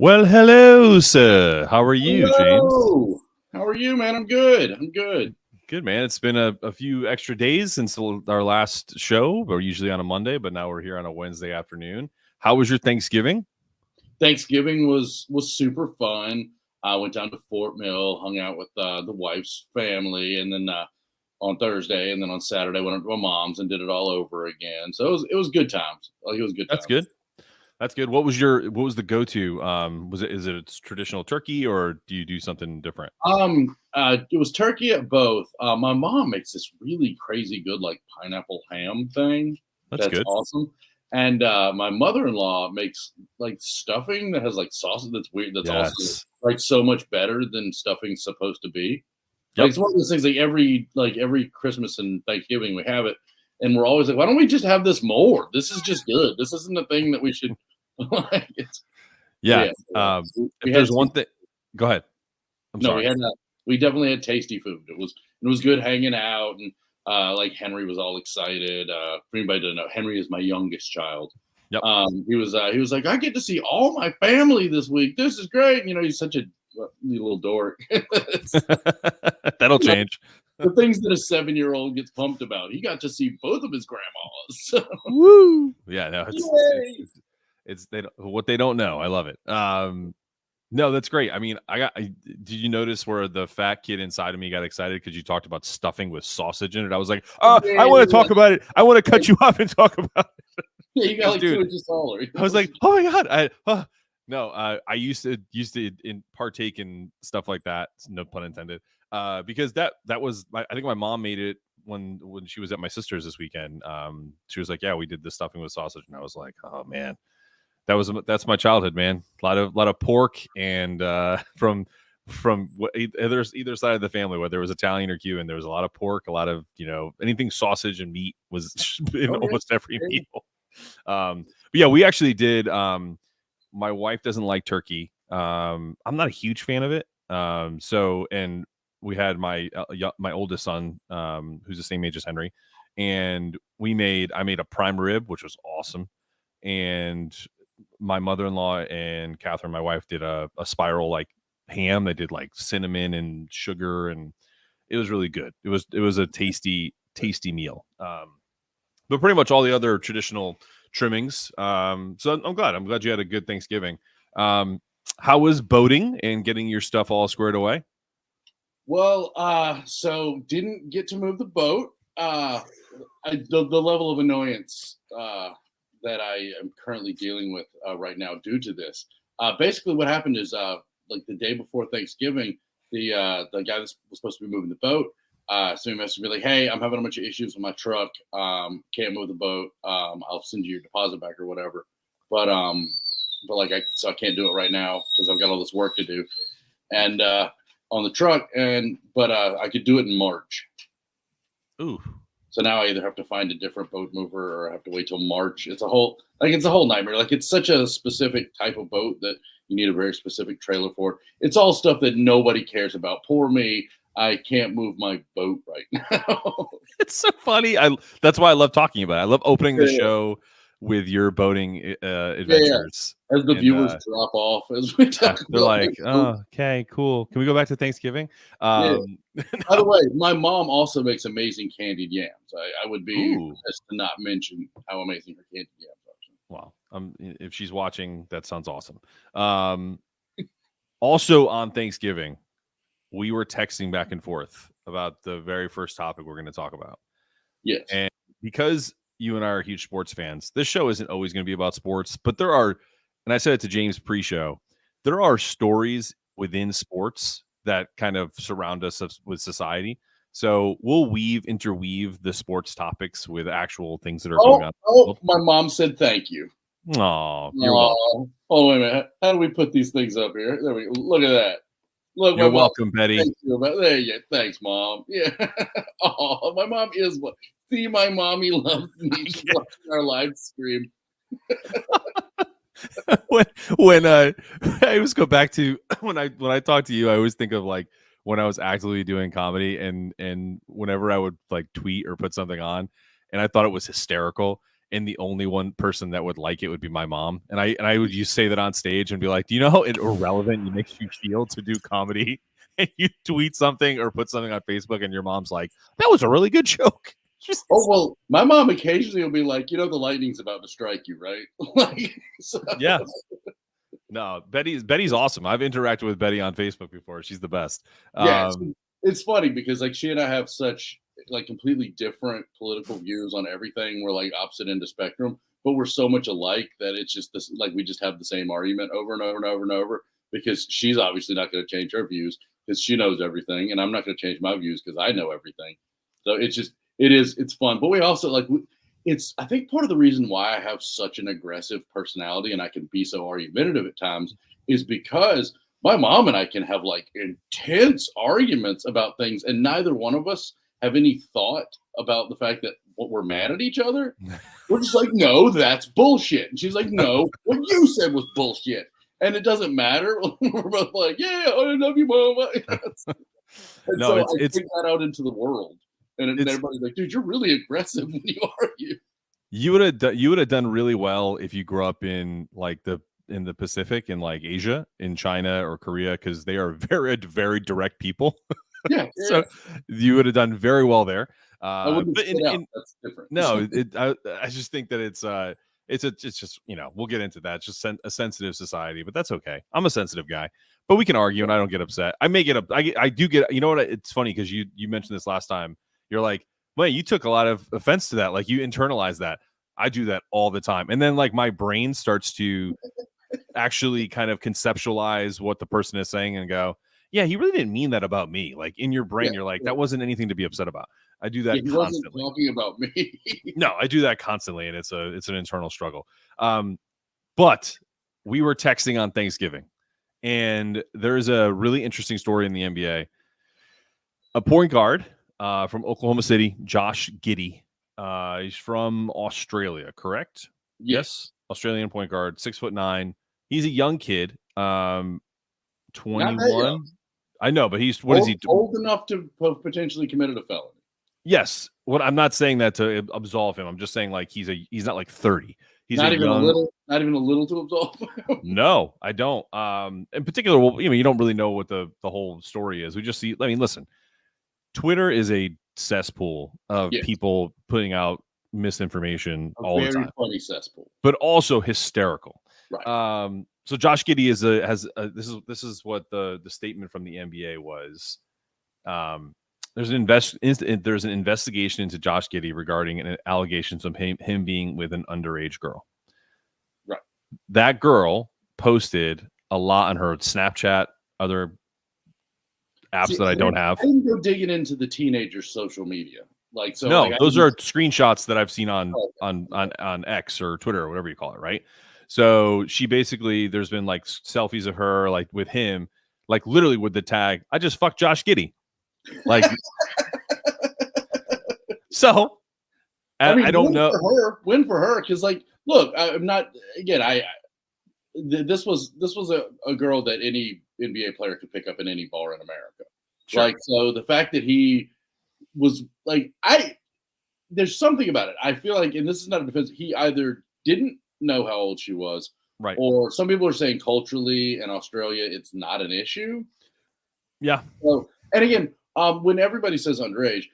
Well, hello, sir. How are you, James? Hello. How are you, man? I'm good. I'm good. Good, man. It's been a few extra days since our last show. We're usually on a Monday, but now we're here on a Wednesday afternoon. How was your Thanksgiving? Thanksgiving was super fun. I went down to Fort Mill, hung out with the wife's family, and then on Thursday, and then on Saturday went up to my mom's and did it all over again. So it was good times. Like it was good That's times. good. That's good. What was the go-to? Is it traditional turkey or do you do something different? It was turkey at both. My mom makes this really crazy good like pineapple ham thing. That's That's good. awesome. And my mother-in-law makes like stuffing that has like sausage that's weird. That's also Yes. like so much better than stuffing's supposed to be. Like Yep. it's one of those things like every Christmas and Thanksgiving we have it, and we're always like, why don't we just have this more? This is just good. This isn't the thing that we should like. But Yeah. yeah, so If we had there's one thing, go ahead. I'm no, sorry. we definitely had tasty food. It was good hanging out, and like Henry was all excited. For anybody to know, Henry is my youngest child. Yep. He was like, I get to see all my family this week. This is great. He's such a little dork. That'll change. The things that a 7-year-old gets pumped about. He got to see both of his grandmas. Woo! Yeah, no, Yay! what they don't know. I love it. No, that's great. I mean, did you notice where the fat kid inside of me got excited because you talked about stuffing with sausage in it? I was like, I want to talk about it. I want to cut you off and talk about it. Yeah, you got like Dude, 2 inches taller. I was like, oh my god, no, I used to partake in stuff like that. No pun intended. Because that was I think my mom made it when she was at my sister's this weekend. She was like, yeah, we did the stuffing with sausage, and I was like, oh man, that's my childhood, man. A lot of pork and from either side of the family, whether it was Italian or Cuban, there was a lot of pork, a lot of anything sausage and meat was in Oh, yeah. almost every Yeah. meal. But yeah, we actually did. My wife doesn't like turkey. I'm not a huge fan of it. And we had my oldest son, who's the same age as Henry, and I made a prime rib, which was awesome. And my mother-in-law and Catherine, my wife, did a spiral like ham. They did like cinnamon and sugar, and it was really good. It was a tasty meal. But pretty much all the other traditional trimmings. So I'm glad you had a good Thanksgiving. How was boating and getting your stuff all squared away? Well, so didn't get to move the boat. The level of annoyance that I am currently dealing with right now due to this. Basically, what happened is like the day before Thanksgiving, the guy that was supposed to be moving the boat, so he messaged me like, "Hey, I'm having a bunch of issues with my truck. Can't move the boat. I'll send you your deposit back or whatever." But I can't do it right now because I've got all this work to do. And on the truck, but I could do it in March. Ooh, So now I either have to find a different boat mover or I have to wait till March. It's a whole nightmare. Like it's such a specific type of boat that you need a very specific trailer for. It's all stuff that nobody cares about. Poor me. I can't move my boat right now. it's so funny. That's why I love talking about it. I love opening the Yeah, show with your boating yeah. adventures. As the And viewers drop off as we yeah, talk they're about my like, boat. oh, okay, cool. Can we go back to Thanksgiving? Yeah. Um, By the way, my mom also makes amazing candied yams. I would be ooh, remiss to not mention how amazing her candied yams are. wow. If she's watching, that sounds awesome. Also on Thanksgiving, we were texting back and forth about the very first topic we're going to talk about. Yes. And because you and I are huge sports fans, this show isn't always going to be about sports, but there are, and I said it to James pre-show, there are stories within sports that kind of surround us with society. So we'll interweave the sports topics with actual things that are going on. My mom said thank you. Oh, you're welcome. Oh, wait a minute. How do we put these things up here? There we go. Look at that. Look, my You're mom. welcome, Betty. Thank you. There you go. Thanks, mom. Yeah. Oh, my mom is what. See, my mommy loves me. She's watching our live stream. when I always go back to when I talk to you, I always think of like when I was actively doing comedy and whenever I would like tweet or put something on and I thought it was hysterical and the only one person that would like it would be my mom. And I would just say that on stage and be like, do you know how irrelevant it makes you feel to do comedy? And you tweet something or put something on Facebook, and your mom's like, that was a really good joke. Just Oh, well, my mom occasionally will be like, the lightning's about to strike you, right? Like, so. yeah. No, Betty's awesome. I've interacted with Betty on Facebook before. She's the best. Yeah, it's funny because like she and I have such like completely different political views on everything. We're like opposite end of spectrum, but we're so much alike that it's just this like we just have the same argument over and over and over and over because she's obviously not going to change her views because she knows everything, and I'm not going to change my views because I know everything. So it's fun, but we also like it's I think part of the reason why I have such an aggressive personality and I can be so argumentative at times is because my mom and I can have like intense arguments about things, and neither one of us have any thought about the fact that we're mad at each other. We're just like, no, that's bullshit. And she's like, no, what you said was bullshit. And it doesn't matter. We're both like, yeah, I love you, mom. And no, so I take that out into the world. And everybody's like, dude, you're really aggressive when you argue. You would have done really well if you grew up in like in the Pacific, in like Asia, in China or Korea, because they are very, very direct people. Yeah. So you would have done very well there. I wouldn't but that's different. No, I just think that it's just, we'll get into that. It's just a sensitive society, but that's okay. I'm a sensitive guy, but we can argue and I don't get upset. I may get up. I do get, you know what? It's funny because you mentioned this last time. You're like, well, you took a lot of offense to that. Like you internalize that. I do that all the time. And then like my brain starts to actually kind of conceptualize what the person is saying and go, yeah, he really didn't mean that about me. Like in your brain, you're like, that wasn't anything to be upset about. I do that he constantly. wasn't talking about me. No, I do that constantly, and it's an internal struggle. But we were texting on Thanksgiving, and there's a really interesting story in the NBA. A point guard from Oklahoma City, Josh Giddey. He's from Australia, correct? Yes. Australian point guard, 6'9". He's a young kid, 21. I know, but he's what is he? Old enough to have potentially committed a felony. Yes. What I'm not saying that to absolve him. I'm just saying like he's not like 30. He's not even a little to absolve him. No, I don't. In particular, well, you don't really know what the whole story is. We just see. I mean, listen, Twitter is a cesspool of people putting out misinformation all the time. Very funny cesspool, but also hysterical. Right. So Josh Giddey this is what the statement from the NBA was. There's an investigation into Josh Giddey regarding allegations of him being with an underage girl. Right. That girl posted a lot on her Snapchat, other apps that I don't have. I didn't go digging into the teenagers' social media. Like so. No, like, those are screenshots that I've seen on X or Twitter or whatever you call it, right? So she basically, there's been like selfies of her like with him, like literally with the tag, I just fucked Josh Giddey. Like, so I don't know. Win for her. Cause like, look, I'm not, again, this was a girl that any NBA player could pick up in any bar in America. Sure. Like, so the fact that he was like, there's something about it. I feel like, and this is not a defense, he either didn't know how old she was, right? Or some people are saying culturally in Australia, it's not an issue. Yeah. So, and again, when everybody says underage,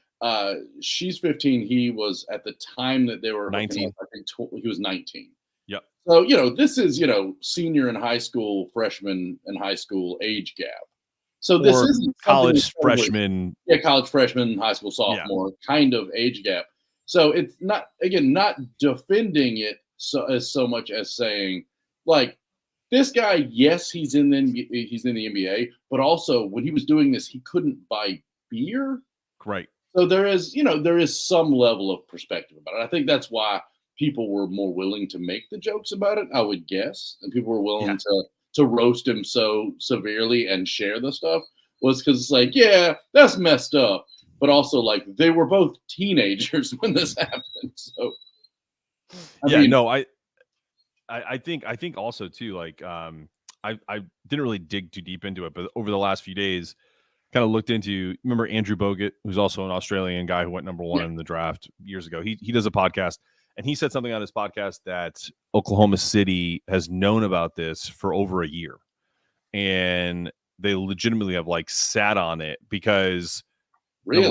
she's 15. He was at the time that they were 19. I think he was 19. Yep. So, this is, senior in high school, freshman in high school age gap. So this isn't college freshman. Yeah, college freshman, high school sophomore kind of age gap. So it's not defending it so much as saying, like, this guy, yes, he's in the NBA, but also when he was doing this, he couldn't buy beer. Right. So there is some level of perspective about it. I think that's why people were more willing to make the jokes about it, I would guess, and people were willing to roast him so severely and share the stuff, was because it's like, yeah, that's messed up. But also, like, they were both teenagers when this happened. So, I think also too, like, I didn't really dig too deep into it, but over the last few days, kind of looked into. Remember Andrew Bogut, who's also an Australian guy who went number 1 in the draft years ago. He does a podcast, And he said something on his podcast that Oklahoma City has known about this for over a year. And they legitimately have like sat on it because Really?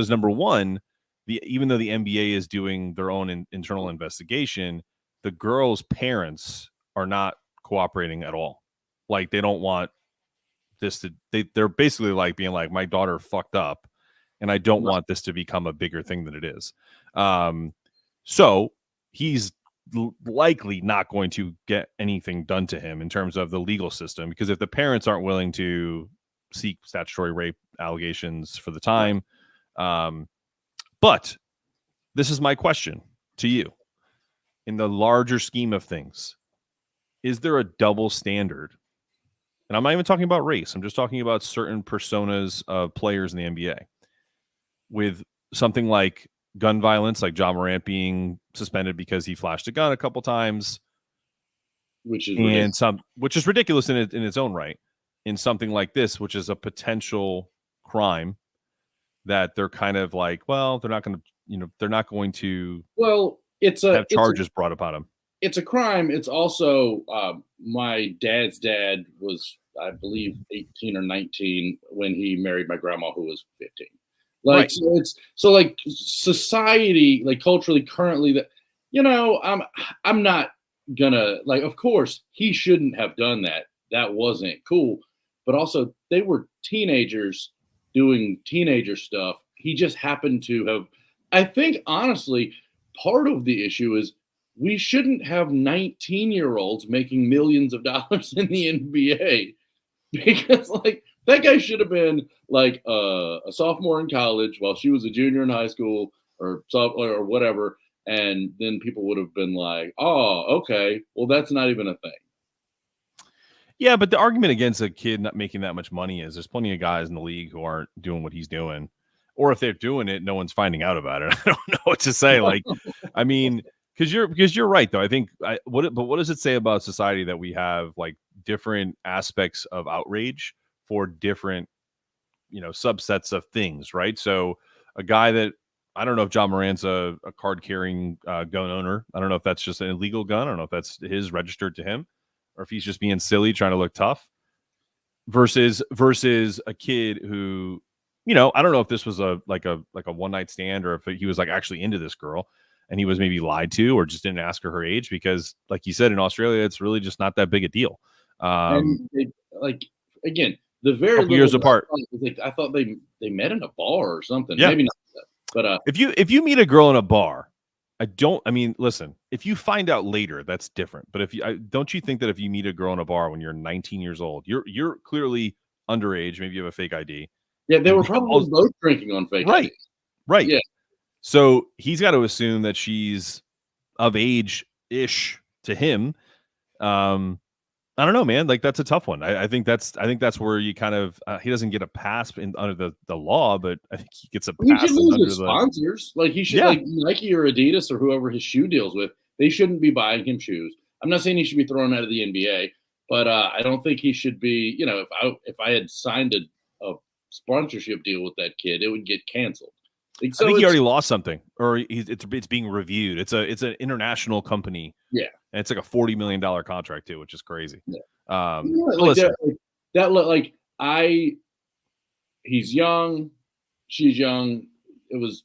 number one, even though the NBA is doing their own internal investigation, the girls' parents are not cooperating at all. Like they don't want this to. They're basically like being like, my daughter fucked up, and I don't want this to become a bigger thing than it is. So he's likely not going to get anything done to him in terms of the legal system, because if the parents aren't willing to seek statutory rape allegations for the time. But this is my question to you. In the larger scheme of things, is there a double standard? And I'm not even talking about race. I'm just talking about certain personas of players in the NBA. With something like gun violence, like Ja Morant being suspended because he flashed a gun a couple times, which is ridiculous in its own right. In something like this, which is a potential crime, that they're kind of like, well, they're not going to, have charges brought upon them. It's a crime. It's also my dad's dad was, I believe, 18 or 19 when he married my grandma, who was 15. Like, right. So like society, like culturally, currently, that, I'm not gonna, like, of course he shouldn't have done that. That wasn't cool. But also they were teenagers doing teenager stuff. He just happened to have, I think, honestly, part of the issue is we shouldn't have 19-year-olds making millions of dollars in the NBA, because like that guy should have been like a sophomore in college while she was a junior in high school or whatever. And then people would have been like, oh, okay, well, that's not even a thing. Yeah, but the argument against a kid not making that much money is there's plenty of guys in the league who aren't doing what he's doing. Or if they're doing it, no one's finding out about it. I don't know what to say. Like, I mean, because you're right, though. I think what does it say about society that we have like different aspects of outrage for different, subsets of things, right? So a guy that, I don't know if Ja Morant's a card carrying gun owner. I don't know if that's just an illegal gun. I don't know if that's his registered to him, or if he's just being silly, trying to look tough, versus a kid who, I don't know if this was a one night stand, or if he was like actually into this girl and he was maybe lied to, or just didn't ask her age, because like you said, in Australia, it's really just not that big a deal. And again, the very little years apart. I thought they met in a bar or something. Yeah. Maybe not. But if you meet a girl in a bar, listen, if you find out later, that's different. But don't you think that if you meet a girl in a bar when you're 19 years old, you're clearly underage, maybe you have a fake ID. Yeah, they were probably both drinking on fake ID. Right. Yeah. So he's got to assume that she's of age-ish to him. I don't know, man. Like, that's a tough one. I think that's where you kind of he doesn't get a pass under the law, but I think he gets a pass. He should lose his sponsors. Like, he should, like Nike or Adidas or whoever his shoe deals with. They shouldn't be buying him shoes. I'm not saying he should be thrown out of the NBA, but I don't think he should be. If I had signed a sponsorship deal with that kid, it would get canceled. Like, so I think he already lost something, or it's being reviewed. It's an international company. Yeah. And it's like a $40 million contract too, which is crazy. Yeah. He's young, she's young. It was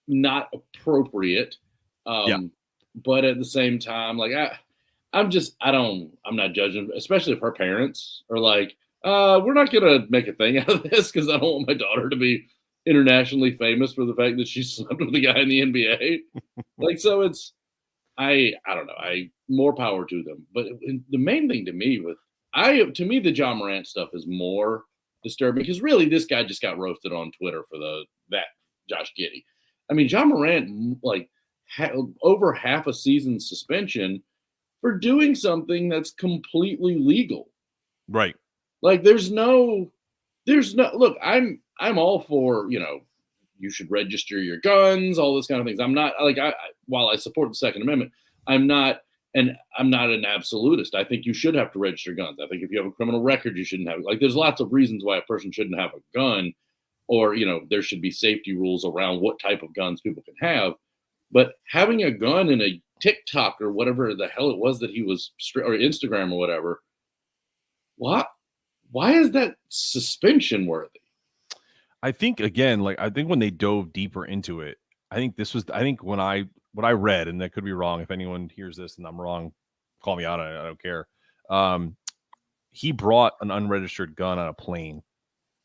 not appropriate. But at the same time, like I'm not judging, especially if her parents are like, we're not gonna make a thing out of this because I don't want my daughter to be internationally famous for the fact that she slept with a guy in the NBA. Like, so it's. I don't know. More power to them. But the main thing to me the Ja Morant stuff is more disturbing, because really this guy just got roasted on Twitter for that Josh Giddey. I mean, Ja Morant over half a season suspension for doing something that's completely legal. Right. Like there's no look, I'm all for, you should register your guns, all those kind of things. I'm not like while I support the Second Amendment, I'm not an absolutist. I think you should have to register guns. I think if you have a criminal record, you shouldn't have. Like, there's lots of reasons why a person shouldn't have a gun, or there should be safety rules around what type of guns people can have. But having a gun in a TikTok or whatever the hell it was that he was, or Instagram or whatever, what? Why is that suspension worthy? I think again, like I think when they dove deeper into it, I think when what I read, and that could be wrong. If anyone hears this and I'm wrong, call me out. I don't care. Um, he brought an unregistered gun on a plane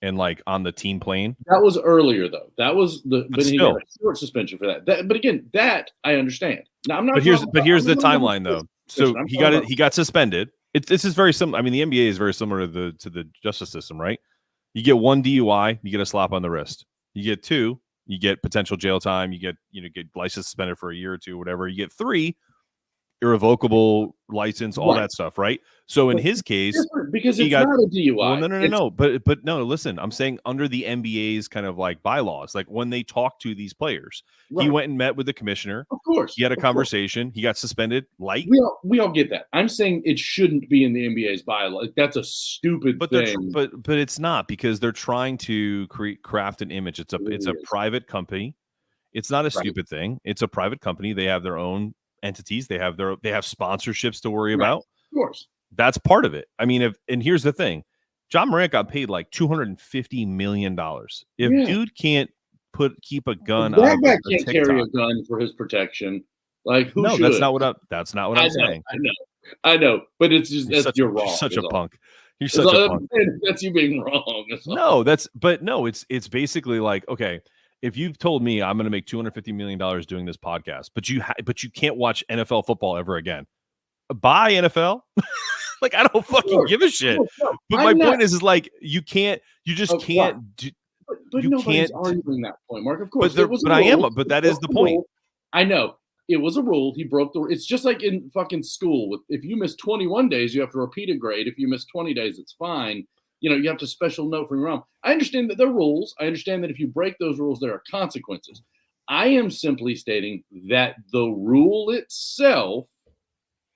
and like on the team plane. That was earlier though. That was But he got still, a short suspension for that. But again, that I understand. Now I'm not. but here's I'm the not talking timeline about though. So suspension. I'm talking about he got suspended. This is very similar. I mean, the NBA is very similar to the justice system, right? You get one DUI, you get a slap on the wrist. You get two, you get potential jail time. You get license suspended for a year or two, whatever. You get three, irrevocable license, all right. that stuff, right? So in But his it's case, different because he it's got not a well, DUI. It's no, but no, listen, I'm saying under the NBA's kind of like bylaws, like when they talk to these players, he right. went and met with the commissioner. Of course. He had a Of course. conversation. He got suspended light. We all get that. I'm saying it shouldn't be in the NBA's bylaw. Like, that's a stupid But thing. but it's not because they're trying to craft an image. It It's really a is. private company. It's not a Right. stupid thing. It's a private company. They have their own entities. They have sponsorships to worry Right. about. Of course. That's part of it. I mean, and here's the thing. John Morant got paid like $250 million. If Yeah. dude can't keep a gun out That of guy a can't carry TikTok. a gun for his protection. Like, who No, should? that's not what I I'm know. saying. I know. I know. But it's just you're You're wrong. such Is a all. punk. You're such a punk. That's you being wrong. Is all. No, it's basically like, okay, if you've told me I'm going to make $250 million doing this podcast, but you can't watch NFL football ever again. Bye NFL. Like I don't Of fucking course. give a Of shit. course. No, But my I'm not. point is like you just Oh, right. can't But you nobody's can't arguing that point, Mark. Of course, there it was a but I am rule. but He that is broke the the point. rule. I know it was a rule. He broke the. It's just like in fucking school. If you miss 21 days, you have to repeat a grade. If you miss 20 days, it's fine. You have to special note from your mom. I understand that there are rules. I understand that if you break those rules, there are consequences. I am simply stating that the rule itself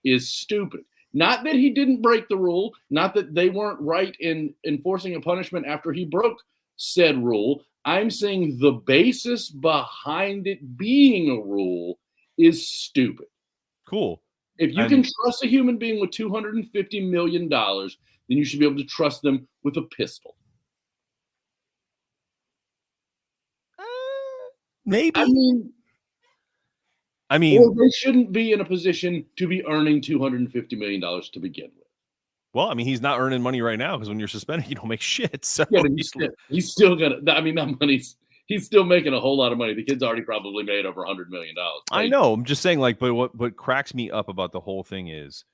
is stupid. Not that he didn't break the rule, not that they weren't right in enforcing a punishment after he broke said rule. I'm saying the basis behind it being a rule is stupid. Cool. If you can And trust a human being with $250 million, then you should be able to trust them with a pistol. maybe I mean, I or mean, they shouldn't be in a position to be earning $250 million to begin with. well, I mean, he's not earning money right now because when you're suspended, you don't make shit. So Yeah, but he's still gonna. I mean, that money's. He's still making a whole lot of money. The kid's already probably made over $100 million. I know. I'm just saying, like, but what cracks me up about the whole thing is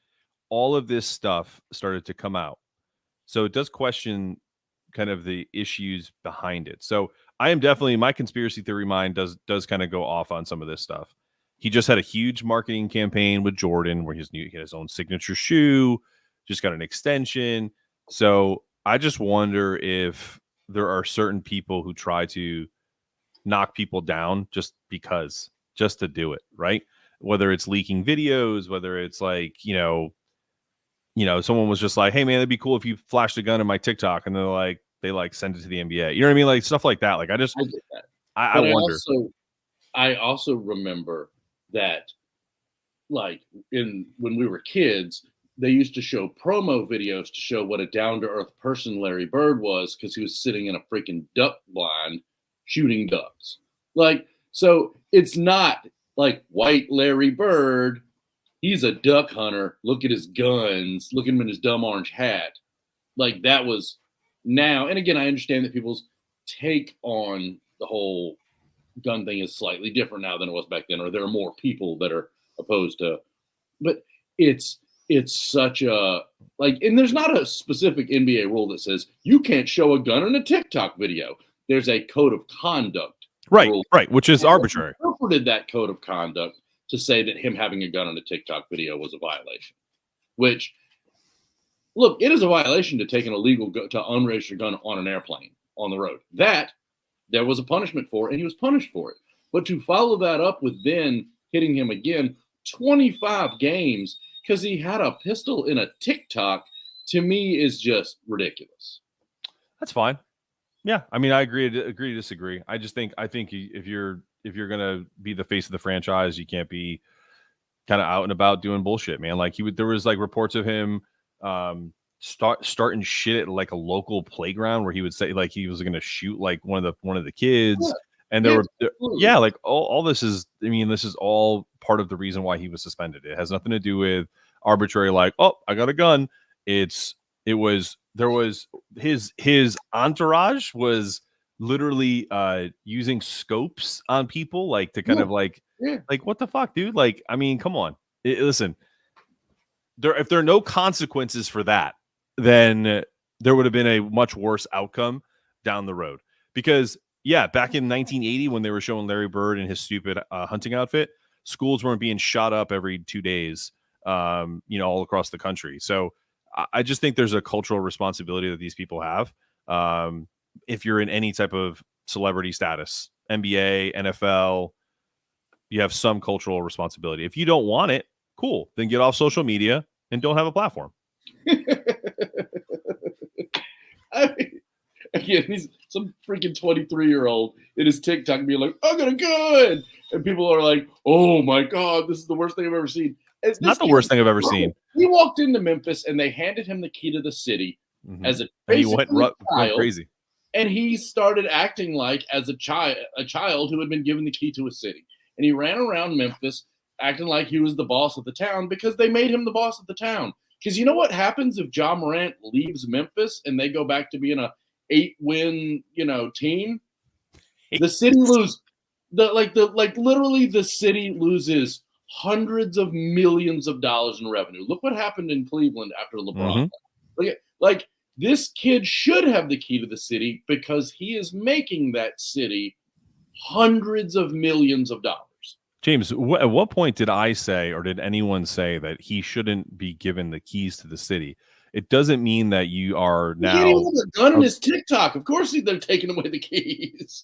all of this stuff started to come out. So it does question kind of the issues behind it. So I am definitely my conspiracy theory mind does kind of go off on some of this stuff. He just had a huge marketing campaign with Jordan where he had his own signature shoe, just got an extension. So I just wonder if there are certain people who try to knock people down just to do it, right? Whether it's leaking videos, whether it's like, someone was just like, "Hey man, it'd be cool if you flashed a gun in my TikTok," and they send it to the NBA. You know what I mean? Like stuff like that. Like I I get that, I but wonder. I also remember that, like when we were kids, they used to show promo videos to show what a down to earth person Larry Bird was because he was sitting in a freaking duck blind shooting ducks. Like, so it's not like white Larry Bird. He's a duck hunter. Look at his guns. Look at him in his dumb orange hat. Like that was now. And again, I understand that people's take on the whole gun thing is slightly different now than it was back then, or there are more people that are opposed to. But it's such a and there's not a specific NBA rule that says you can't show a gun in a TikTok video. There's a code of conduct Right, rule. right, which is arbitrary. Interpreted that code of conduct to say that him having a gun in a TikTok video was a violation. Which, look, it is a violation to take an illegal to unregistered gun on an airplane on the road. That there was a punishment for, and he was punished for it. But to follow that up with then hitting him again 25 games because he had a pistol in a TikTok, to me is just ridiculous. That's fine. Yeah, I mean, I agree to disagree. I think if you're gonna be the face of the franchise, you can't be kind of out and about doing bullshit, man. Like there was like reports of him starting shit at like a local playground where he would say like he was going to shoot like one of the kids, and there were like all this is. I mean, this is all part of the reason why he was suspended. It has nothing to do with arbitrary like, oh, I got a gun. There was his entourage was literally using scopes on people like to kind of like what the fuck, dude? Like, I mean, come on. Listen, if there are no consequences for that, then there would have been a much worse outcome down the road. Because yeah, back in 1980 when they were showing Larry Bird in his stupid hunting outfit, schools weren't being shot up every 2 days, all across the country. So I just think there's a cultural responsibility that these people have. If you're in any type of celebrity status, NBA, NFL, you have some cultural responsibility. If you don't want it, cool. Then get off social media and don't have a platform. I mean, again, he's some freaking 23-year-old in his TikTok being like, I got a gun. And people are like, oh my God, this is the worst thing I've ever seen. It's not the worst thing I've ever seen. He walked into Memphis and they handed him the key to the city as a he went crazy. And he started acting like as a child who had been given the key to a city. And he ran around Memphis acting like he was the boss of the town because they made him the boss of the town. Because you know what happens if Ja Morant leaves Memphis and they go back to being a 8-win, team? The city literally the city loses hundreds of millions of dollars in revenue. Look what happened in Cleveland after LeBron. Like this kid should have the key to the city because he is making that city hundreds of millions of dollars. James, at what point did I say or did anyone say that he shouldn't be given the keys to the city? It doesn't mean that you are now. He can't even have a gun in his TikTok. Of course, they're taking away the keys.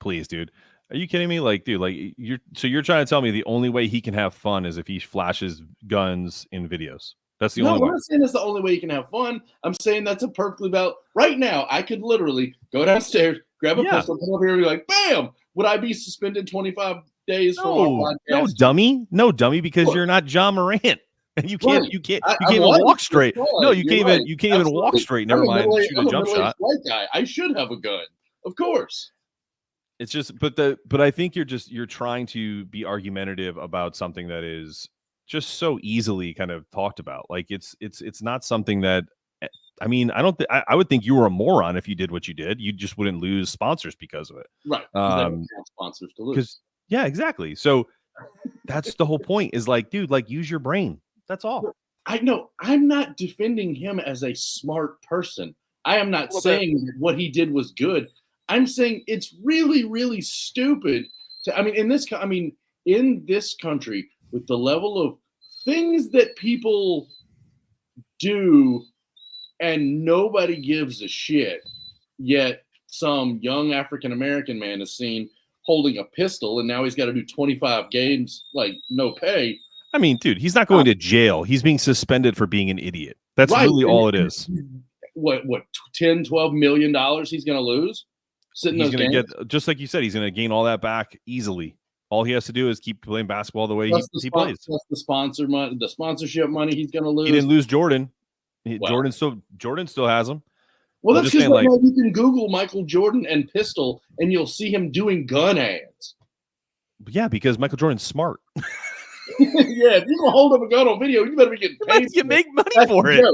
Please, dude. Are you kidding me? Like, dude, like you're trying to tell me the only way he can have fun is if he flashes guns in videos. That's the only way. I'm not saying that's the only way you can have fun. I'm saying that's a perfectly valid. Right now, I could literally go downstairs, grab a pistol, come up here, and be like, "Bam!" Would I be suspended 25 days for my podcast? No, dummy, because you're not Ja Morant. You can't even walk straight. No, you can't even walk straight. Never mind, shoot a jump shot. White guy. I should have a gun, of course. It's just, but I think you're trying to be argumentative about something that is just so easily kind of talked about. Like it's not something that, I mean, I would think you were a moron if you did what you did. You just wouldn't lose sponsors because of it. Right. Sponsors to lose. Yeah, exactly. So that's the whole point is like, dude, like use your brain. That's all. I know. I'm not defending him as a smart person. I am not saying that what he did was good. I'm saying it's really, really stupid. In this country, with the level of things that people do and nobody gives a shit, yet some young African-American man is seen holding a pistol and now he's got to do 25 games, like no pay. I mean, dude, he's not going to jail. He's being suspended for being an idiot. That's really all it is. What, $10-12 million he's going to lose? He's going to get, just like you said, he's going to gain all that back easily. All he has to do is keep playing basketball the way he plays. Plus the sponsor money, the sponsorship money he's going to lose. He didn't lose Jordan. Jordan still has him. Well, that's because you can Google Michael Jordan and pistol, and you'll see him doing gun ads. Yeah, because Michael Jordan's smart. Yeah, if you can hold up a gun on video, you better be getting paid. You make money for it.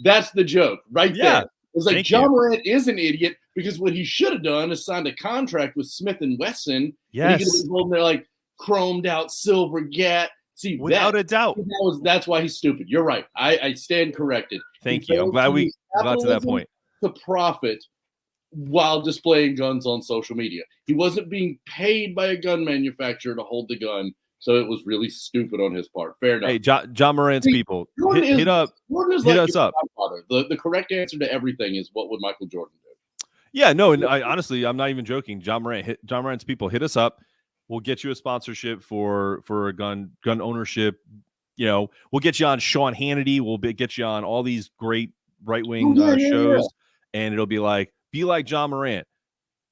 That's the joke, right there. It's like Ja Morant is an idiot because what he should have done is signed a contract with Smith & Wesson. Yes. And he could have been holding their like chromed out silver gat. See, without a doubt. That's why he's stupid. You're right. I stand corrected. Thank you. I'm glad we got to that point. To profit while displaying guns on social media. He wasn't being paid by a gun manufacturer to hold the gun. So it was really stupid on his part. Fair enough. Hey, Ja Morant's people, hit us up. The correct answer to everything is what would Michael Jordan do? Yeah, no, and honestly, I'm not even joking. Ja Morant's people, hit us up. We'll get you a sponsorship for a gun ownership. We'll get you on Sean Hannity. We'll get you on all these great right-wing shows, and it'll be like Ja Morant.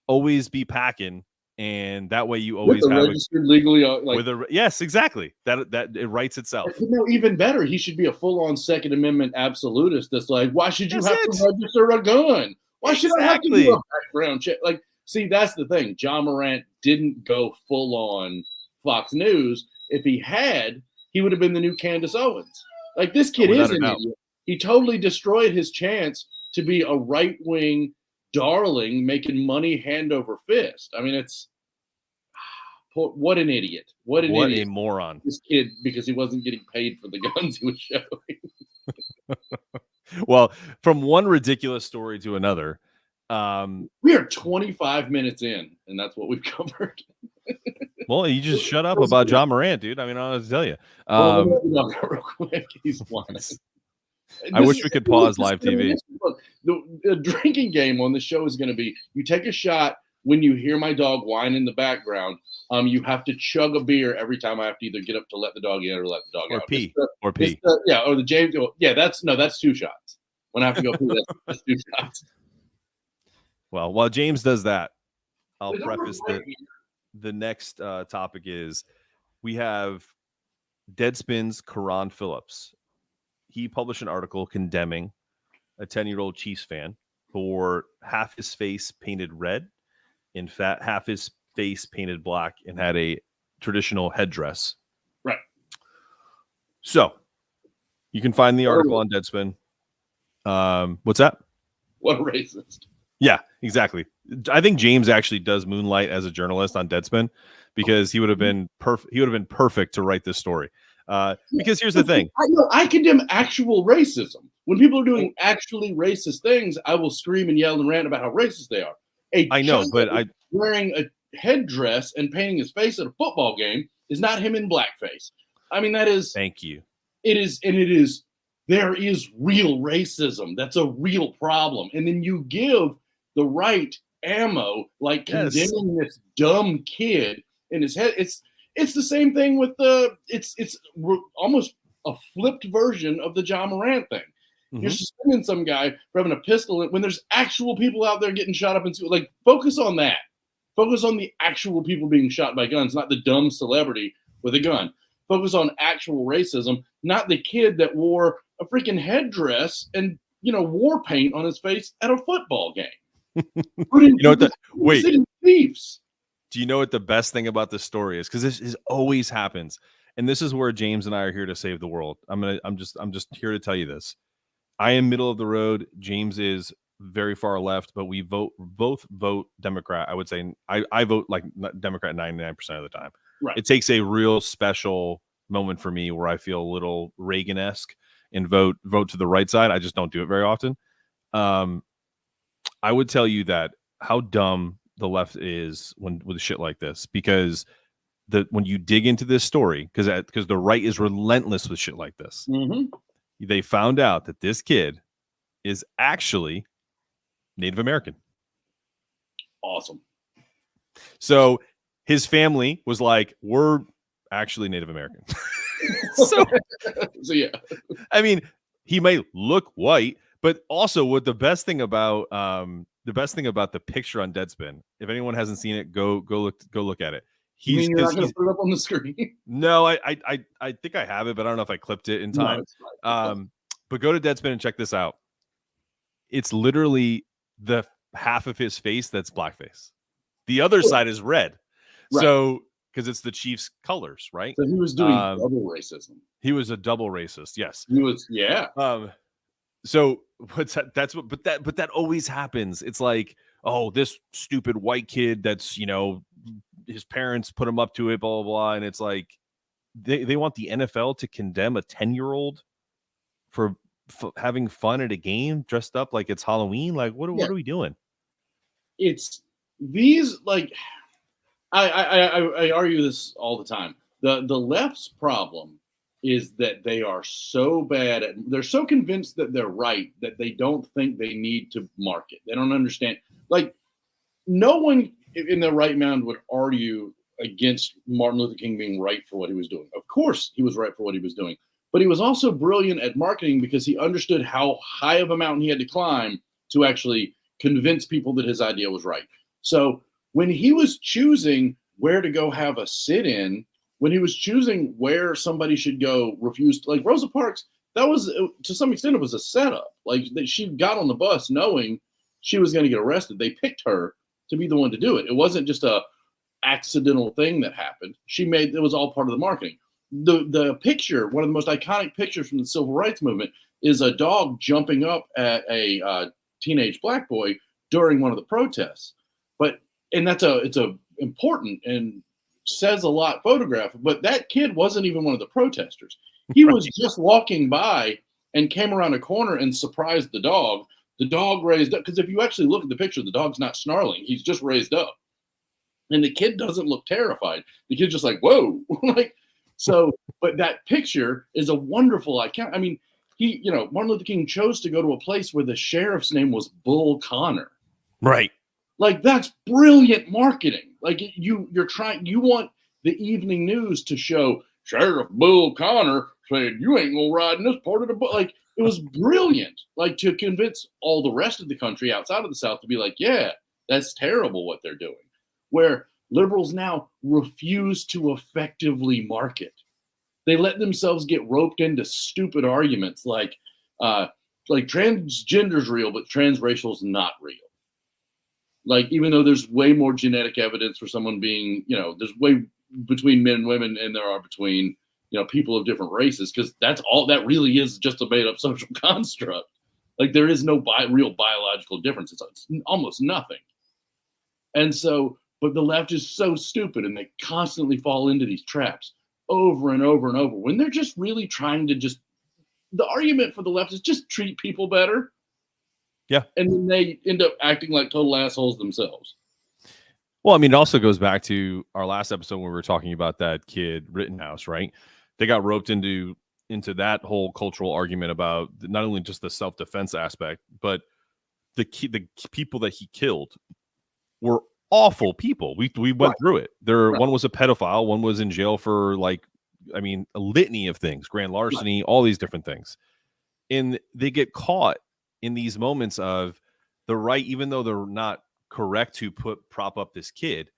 Always be packing and that way you With always the have registered legally, like, with a yes, exactly. That it writes itself. you know, even better, he should be a full-on Second Amendment absolutist. That's like, why should you That's have it. to register a gun? Why should I have to do Exactly. a background check? Like, see, that's the thing. John Morant didn't go full-on Fox News. If he had, he would have been the new Candace Owens. Like, this kid Without is a an doubt. idiot. He totally destroyed his chance to be a right-wing darling making money hand over fist. I mean, it's what an idiot. What an What a idiot. moron. This kid, because he wasn't getting paid for the guns he was showing. Well, from one ridiculous story to another, We are 25 minutes in, and that's what we've covered. well, you just shut up about John Morant, dude. I mean, I was tell you. Well, real quick, he's flying. I wish we could pause live TV. Look, the drinking game on the show is going to be: you take a shot when you hear my dog whine in the background. You have to chug a beer every time I have to either get up to let the dog in or let the dog Or out. pee. Yeah, or the James. Yeah, that's 2 shots. When I have to go pee, that's 2 shots. Well, while James does that, I'll preface that the next topic is we have Deadspin's Karan Phillips. He published an article condemning a 10-year-old Chiefs fan for half his face painted red, in fact, half his face painted black, and had a traditional headdress. Right. So you can find the article on Deadspin. What's that? What a racist. Yeah, exactly. I think James actually does moonlight as a journalist on Deadspin because he would have been perfect. He would have been perfect to write this story. Because here's the thing. I condemn actual racism. When people are doing actually racist things, I will scream and yell and rant about how racist they are. I know, but wearing a headdress and painting his face at a football game is not him in blackface. I mean, that is. Thank you. It is, and it is. There is real racism. That's a real problem. And then you give the right ammo, like condemning this dumb kid in his head. It's the same thing with it's almost a flipped version of the John Morant thing. Mm-hmm. You're suspending some guy for having a pistol when there's actual people out there getting shot up and like focus on that. Focus on the actual people being shot by guns, not the dumb celebrity with a gun. Focus on actual racism, not the kid that wore a freaking headdress and war paint on his face at a football game. Wait. Do you know what the best thing about this story is? Because this always happens, and this is where James and I are here to save the world. I'm just here to tell you this. I am middle of the road. James is very far left, but we both vote Democrat. I would say I vote like Democrat 99% of the time. Right. It takes a real special moment for me where I feel a little Reagan-esque and vote to the right side. I just don't do it very often. I would tell you that how dumb the left is with shit like this, because when you dig into this story, because the right is relentless with shit like this. Mm-hmm. They found out that this kid is actually Native American. Awesome. So his family was like, we're actually Native American. so yeah. I mean, he may look white, but also what the best thing about the picture on Deadspin, if anyone hasn't seen it, go look at it. You're not going to put it up on the screen? No, I think I have it, but I don't know if I clipped it in time. No, but go to Deadspin and check this out. It's literally the half of his face that's blackface. The other side is red. Right. So because it's the Chiefs' colors, right? So he was doing double racism. He was a double racist. Yes, he was. Yeah. So but that always happens. It's like, oh, this stupid white kid that's his parents put him up to it, blah blah blah, and it's like they want the NFL to condemn a 10-year-old for having fun at a game dressed up like it's Halloween. Like what are we doing? It's these like. I argue this all the time. The left's problem is that they are so bad they're so convinced that they're right that they don't think they need to market. They don't understand. Like no one in their right mind would argue against Martin Luther King being right for what he was doing. Of course he was right for what he was doing, but he was also brilliant at marketing because he understood how high of a mountain he had to climb to actually convince people that his idea was right. So when he was choosing where to go have a sit-in, when he was choosing where somebody should go refuse, like Rosa Parks, that was, to some extent, it was a setup. Like, she got on the bus knowing she was going to get arrested. They picked her to be the one to do it. It wasn't just a accidental thing that happened. It was all part of the marketing. The picture, one of the most iconic pictures from the civil rights movement, is a dog jumping up at a teenage black boy during one of the protests. It's a important and says a lot photograph, but that kid wasn't even one of the protesters. He was just walking by and came around a corner and surprised the dog. The dog raised up, because if you actually look at the picture, the dog's not snarling. He's just raised up. And the kid doesn't look terrified. The kid's just like, whoa. But that picture is a wonderful icon. I mean, Martin Luther King chose to go to a place where the sheriff's name was Bull Connor. Right. Like, that's brilliant marketing. Like, you want the evening news to show Sheriff Bull Connor said, you ain't gonna ride in this part of the book. Like, it was brilliant. Like, to convince all the rest of the country outside of the South to be like, yeah, that's terrible what they're doing. Where liberals now refuse to effectively market. They let themselves get roped into stupid arguments like transgender's real, but transracial's not real. Like, even though there's way more genetic evidence for someone being, there's way between men and women and there are between, people of different races, because that's all that really is, just a made up social construct. Like, there is no real biological difference. It's almost nothing. And so, but the left is so stupid, and they constantly fall into these traps over and over and over, when they're just really trying to the argument for the left is just treat people better. Yeah. And then they end up acting like total assholes themselves. Well, I mean, it also goes back to our last episode when we were talking about that kid Rittenhouse, right? They got roped into that whole cultural argument about not only just the self-defense aspect, but the people that he killed were awful people. We went through it. One was a pedophile, one was in jail for a litany of things, grand larceny, all these different things. And they get caught in these moments of the right, even though they're not correct to prop up this kid,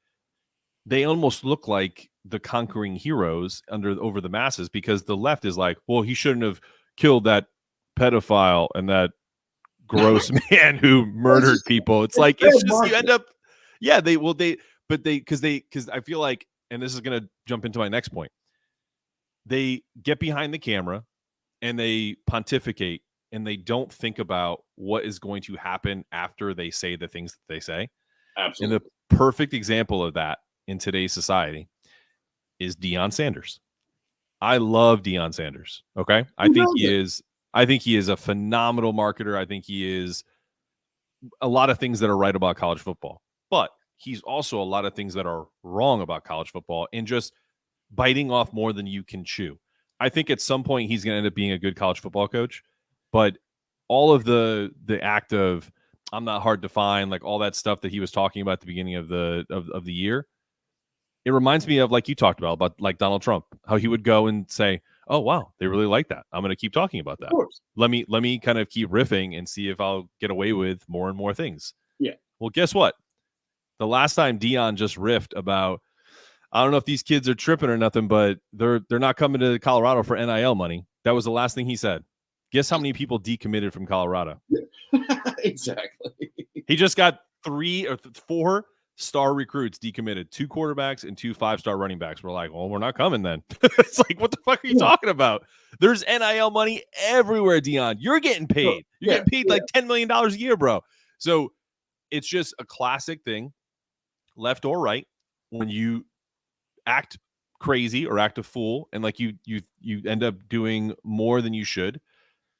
they almost look like the conquering heroes over the masses, because the left is like, well, he shouldn't have killed that pedophile and that gross man who murdered people. It's like, it's just, you end up, because I feel like, and this is going to jump into my next point, they get behind the camera and they pontificate, and they don't think about what is going to happen after they say the things that they say. Absolutely. And the perfect example of that in today's society is Deion Sanders. I love Deion Sanders. Okay. I think he is a phenomenal marketer. I think he is a lot of things that are right about college football, but he's also a lot of things that are wrong about college football, and just biting off more than you can chew. I think at some point he's going to end up being a good college football coach, but all of the act of I'm not hard to find, like all that stuff that he was talking about at the beginning of the year, it reminds me of, like you talked about like Donald Trump, how he would go and say, oh, wow, they really like that. I'm going to keep talking about that. Let me kind of keep riffing and see if I'll get away with more and more things. Yeah. Well, guess what? The last time Deion just riffed about, I don't know if these kids are tripping or nothing, but they're not coming to Colorado for NIL money. That was the last thing he said. Guess how many people decommitted from Colorado? Exactly. He just got 3 or 4 star recruits decommitted, 2 quarterbacks and 2 5-star running backs. We're like, well, we're not coming then. It's like, what the fuck are you talking about? There's NIL money everywhere, Deion. You're getting paid. You're getting paid like $10 million a year, bro. So it's just a classic thing, left or right, when you act crazy or act a fool, and like you end up doing more than you should.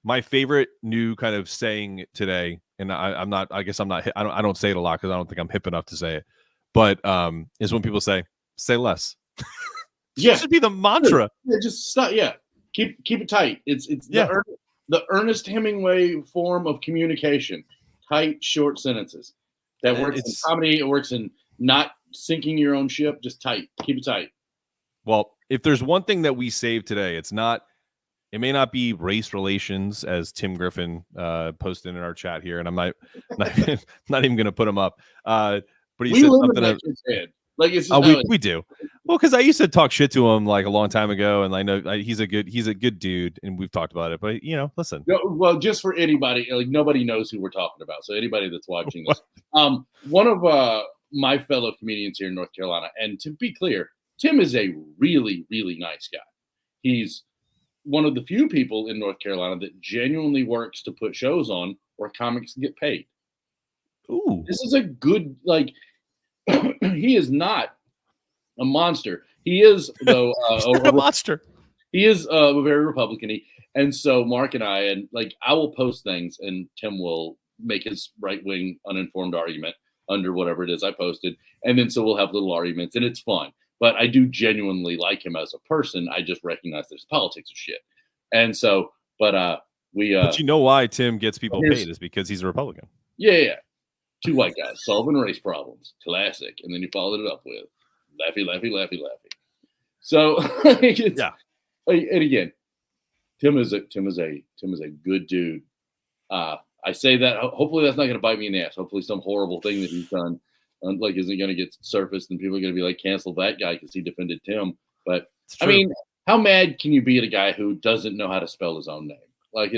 My favorite new kind of saying today, and I don't say it a lot because I don't think I'm hip enough to say it, but is when people say less. It should be the mantra. Yeah, just stop. Yeah, keep it tight. It's the Ernest Hemingway form of communication. Tight, short sentences. That works in comedy. It works in not sinking your own ship. Just tight. Keep it tight. Well, if there's one thing that we saved today, it may not be race relations, as Tim Griffin posted in our chat here, and I'm not even going to put him up. but he We said live in something. that kid's head. Like it's Oh, just how it we do. Well, because I used to talk shit to him like a long time ago, and I know he's a good dude, and we've talked about it. But listen. No, well, just for anybody, like nobody knows who we're talking about. So anybody that's watching this, one of my fellow comedians here in North Carolina, and to be clear, Tim is a really, really nice guy. He's one of the few people in North Carolina that genuinely works to put shows on where comics get paid. Ooh, This is a good he is not a monster. He is though he's not a monster. He is very Republican-y. And so Mark and I will post things and Tim will make his right-wing uninformed argument under whatever it is I posted. And then so we'll have little arguments and it's fun. But I do genuinely like him as a person. I just recognize that his politics are shit. And so, but you know why Tim gets people paid is because he's a Republican. Yeah. Two white guys solving race problems. Classic. And then you followed it up with laughy, laughy, laughy, laughy. So yeah. And again, Tim is a good dude. I say that hopefully that's not going to bite me in the ass. Hopefully some horrible thing that he's done isn't going to get surfaced and people are going to be like cancel that guy because he defended Tim. But I mean, how mad can you be at a guy who doesn't know how to spell his own name? Like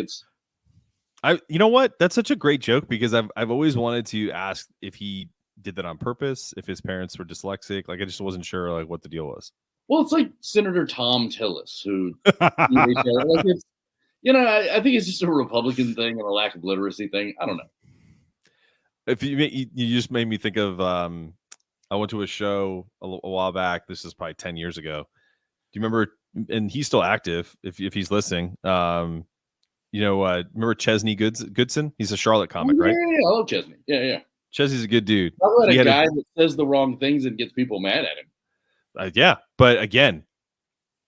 you know what? That's such a great joke because I've always wanted to ask if he did that on purpose, if his parents were dyslexic. Like I just wasn't sure like what the deal was. Well, it's like Senator Tom Tillis, who, I think it's just a Republican thing and a lack of literacy thing. I don't know. If you just made me think of, I went to a show a while back. This is probably 10 years ago. Do you remember? And he's still active. If he's listening, remember Chesney Goodson? He's a Charlotte comic, right? Yeah, I love Chesney. Yeah. Chesney's a good dude. Talk about a guy that says the wrong things and gets people mad at him. Yeah, but again,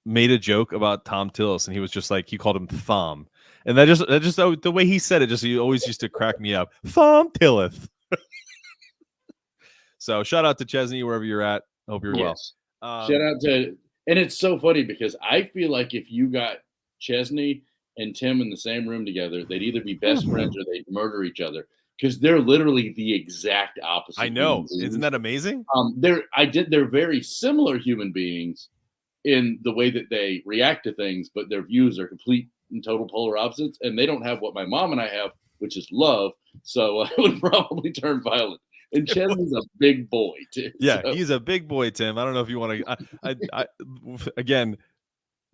made a joke about Tom Tillis, and he was just like he called him Thumb, and that just the way he said it, he always used to crack me up. Thumb Tillis. So shout out to Chesney wherever you're at. Hope you're well. Shout out to, and it's so funny because I feel like if you got Chesney and Tim in the same room together, they'd either be best friends or they'd murder each other. Because they're literally the exact opposite. I know. Isn't that amazing? They're very similar human beings in the way that they react to things, but their views are complete and total polar opposites. And they don't have what my mom and I have, which is love. So I would probably turn violent. And Chesney's a big boy, too. Yeah, so. He's a big boy, Tim. I don't know if you want to. I again,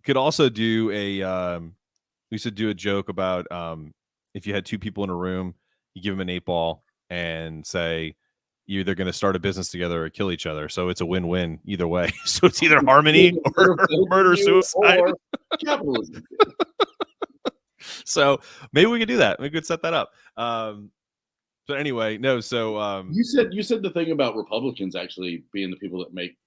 could also do we should do a joke about if you had two people in a room, you give them an 8-ball and say you're either going to start a business together or kill each other. So it's a win-win either way. So it's either harmony or murder, suicide. Or capitalism. So maybe we could do that. We could set that up. But anyway, no. So you said the thing about Republicans actually being the people that make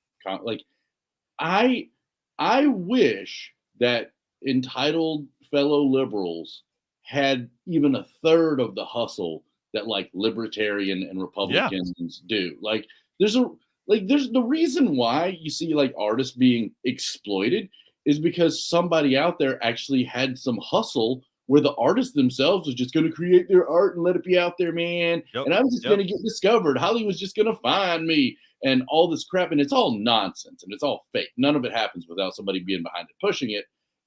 I wish that entitled fellow liberals had even a third of the hustle that like libertarian and Republicans do. Like there's the reason why you see like artists being exploited is because somebody out there actually had some hustle where the artists themselves was just going to create their art and let it be out there, man. And I'm just going to get discovered. Hollywood's just going to find me and all this crap. And it's all nonsense and it's all fake. None of it happens without somebody being behind it, pushing it.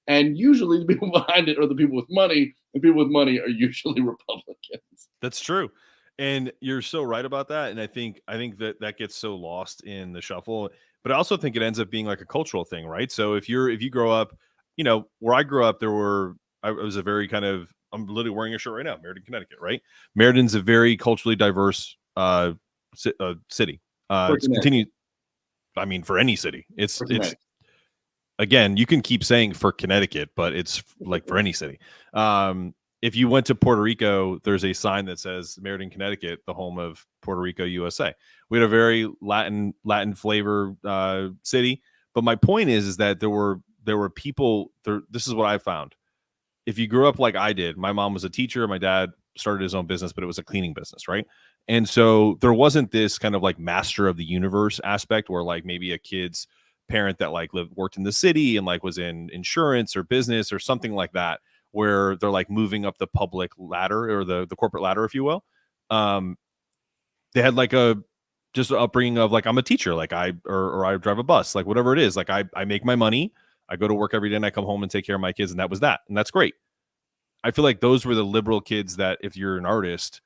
And usually the people behind it are the people with money, and people with money are usually Republicans. That's true. And you're so right about that. And I think that gets so lost in the shuffle, but I also think it ends up being like a cultural thing, right? So if you grow up, where I grew up, I was a very kind of, I'm literally wearing a shirt right now, Meriden, Connecticut, right? Meriden's a very culturally diverse city. For any city, it's again, you can keep saying for Connecticut, but it's like for any city. If you went to Puerto Rico, there's a sign that says Meriden, Connecticut, the home of Puerto Rico, USA. We had a very Latin flavor city. But my point is that there were people there. This is what I found. If you grew up like I did, my mom was a teacher. My dad started his own business, but it was a cleaning business, right? And so there wasn't this kind of like master of the universe aspect where like maybe a kid's parent that like worked in the city and like was in insurance or business or something like that, where they're like moving up the public ladder or the corporate ladder, if you will. They had like a just an upbringing of like, I'm a teacher, like or I drive a bus, like whatever it is. Like I make my money, I go to work every day and I come home and take care of my kids. And that was that. And that's great. I feel like those were the liberal kids that if you're an artist,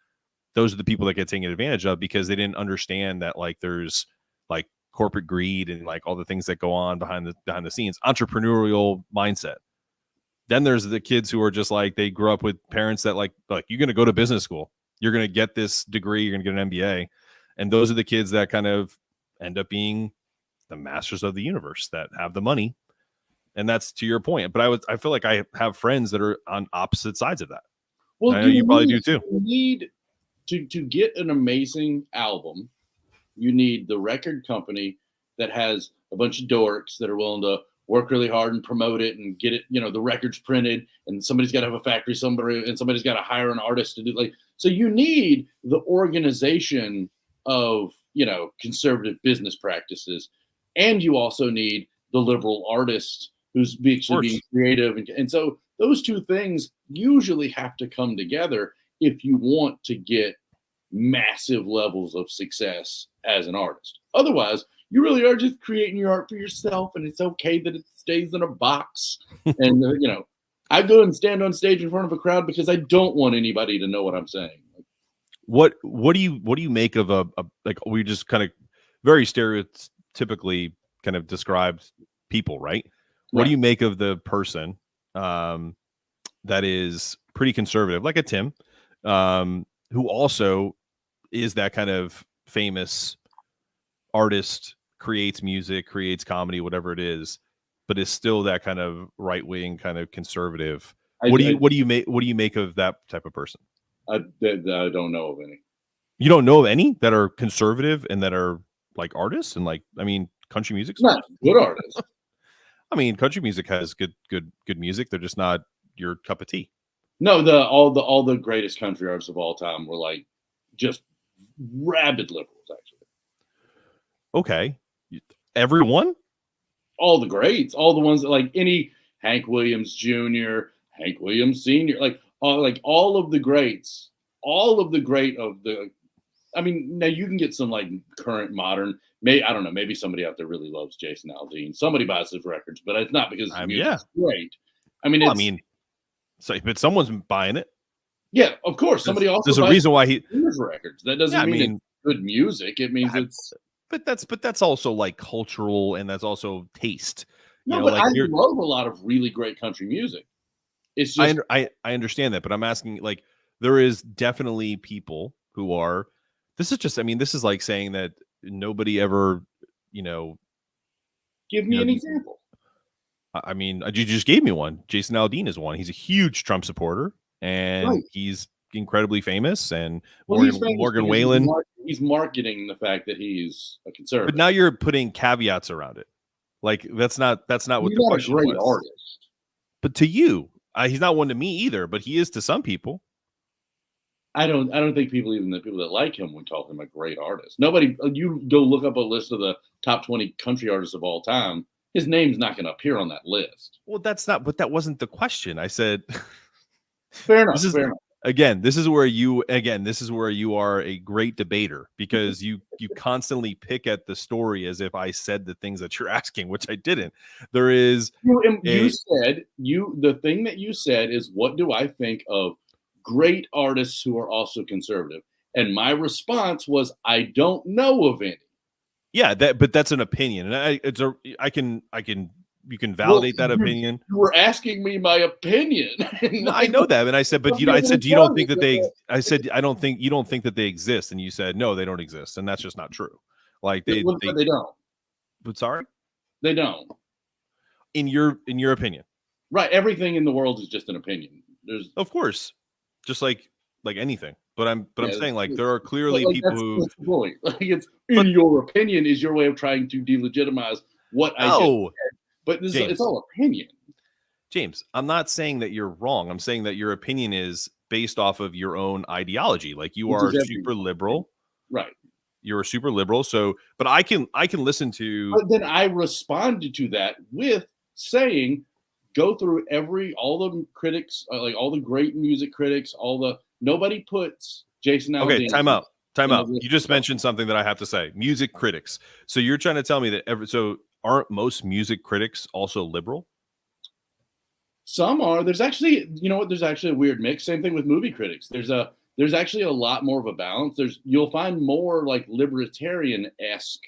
those are the people that get taken advantage of because they didn't understand that like there's like corporate greed and like all the things that go on behind the scenes, entrepreneurial mindset. Then there's the kids who are just like, they grew up with parents that like you're going to go to business school, you're going to get this degree, you're going to get an MBA. And those are the kids that kind of end up being the masters of the universe that have the money. And that's to your point. But I feel like I have friends that are on opposite sides of that. Well, I know you probably do too. You need to get an amazing album. You need the record company that has a bunch of dorks that are willing to work really hard and promote it and get it, the records printed, and somebody's got to have a factory, somebody's got to hire an artist to do so you need the organization of, conservative business practices. And you also need the liberal artist who's actually being creative. And so those two things usually have to come together if you want to get massive levels of success as an artist. Otherwise, you really are just creating your art for yourself, and it's okay that it stays in a box. And, I go and stand on stage in front of a crowd because I don't want anybody to know what I'm saying. What do you make of a like we just kind of very stereotypically kind of described people, right? What do you make of the person that is pretty conservative, like a Tim, who also is that kind of famous artist, creates music, creates comedy, whatever it is, but is still that kind of right wing, kind of conservative? What do you make of that type of person? I don't know of any. You don't know of any that are conservative and that are like artists and like, I mean, country music. Not good artists. I mean, country music has good music. They're just not your cup of tea. No, all the greatest country artists of all time were like just rabid liberals, actually. Okay, everyone, all the greats, all the ones that like any Hank Williams Jr., Hank Williams Sr., like all of the greats, all of the great of the. I mean, now you can get some like current modern. I don't know. Maybe somebody out there really loves Jason Aldean. Somebody buys his records, but it's not because his music's great. I mean, but someone's buying it. Yeah, of course. Somebody also. There's a reason why he his records. That doesn't mean it's good music. It means it's. But that's also like cultural, and that's also taste. No, but I love a lot of really great country music. It's just I understand that, but I'm asking, like, there is definitely people who are. This is just. I mean, this is like saying that nobody ever, Give me an example. I mean, you just gave me one. Jason Aldean is one. He's a huge Trump supporter, and he's incredibly famous. And Morgan Whalen. He's marketing the fact that he's a conservative. But now you're putting caveats around it. Like that's not what the question was. He's not a great artist. But to you, he's not one to me either. But he is to some people. I don't think even the people that like him would call him a great artist. Nobody. You go look up a list of the top 20 country artists of all time. His name's not going to appear on that list. Well, but that wasn't the question. I said, fair enough. Fair enough. Again, this is where you are a great debater, because you constantly pick at the story as if I said the things that you're asking, which I didn't. There is the thing that you said is, what do I think of great artists who are also conservative? And my response was, I don't know of any. Yeah, but that's an opinion, and you can validate that opinion. You were asking me my opinion. No, I know that, and I said, but I said, do you don't think that they? I said, you don't think that they exist, and you said, no, they don't exist, and that's just not true. Like they don't. But sorry, they don't. In your opinion, right? Everything in the world is just an opinion. There's, of course, just like anything. But I'm saying, like, there are clearly people who. That's the point. Like, it's in your opinion is your way of trying to delegitimize what I said. But it's all opinion. James, I'm not saying that you're wrong. I'm saying that your opinion is based off of your own ideology. Like, you are super liberal. Right. You're a super liberal. So, but I can listen to. But then I responded to that with saying, go through all the critics, like all the great music critics, nobody puts Jason Aldean. Okay, time out. Time in the out. list You just itself. mentioned something that I have to say. Music critics. So you're trying to tell me that so aren't most music critics also liberal? Some are. There's actually, you know what? There's actually a weird mix. Same thing with movie critics. There's actually a lot more of a balance. You'll find more like libertarian esque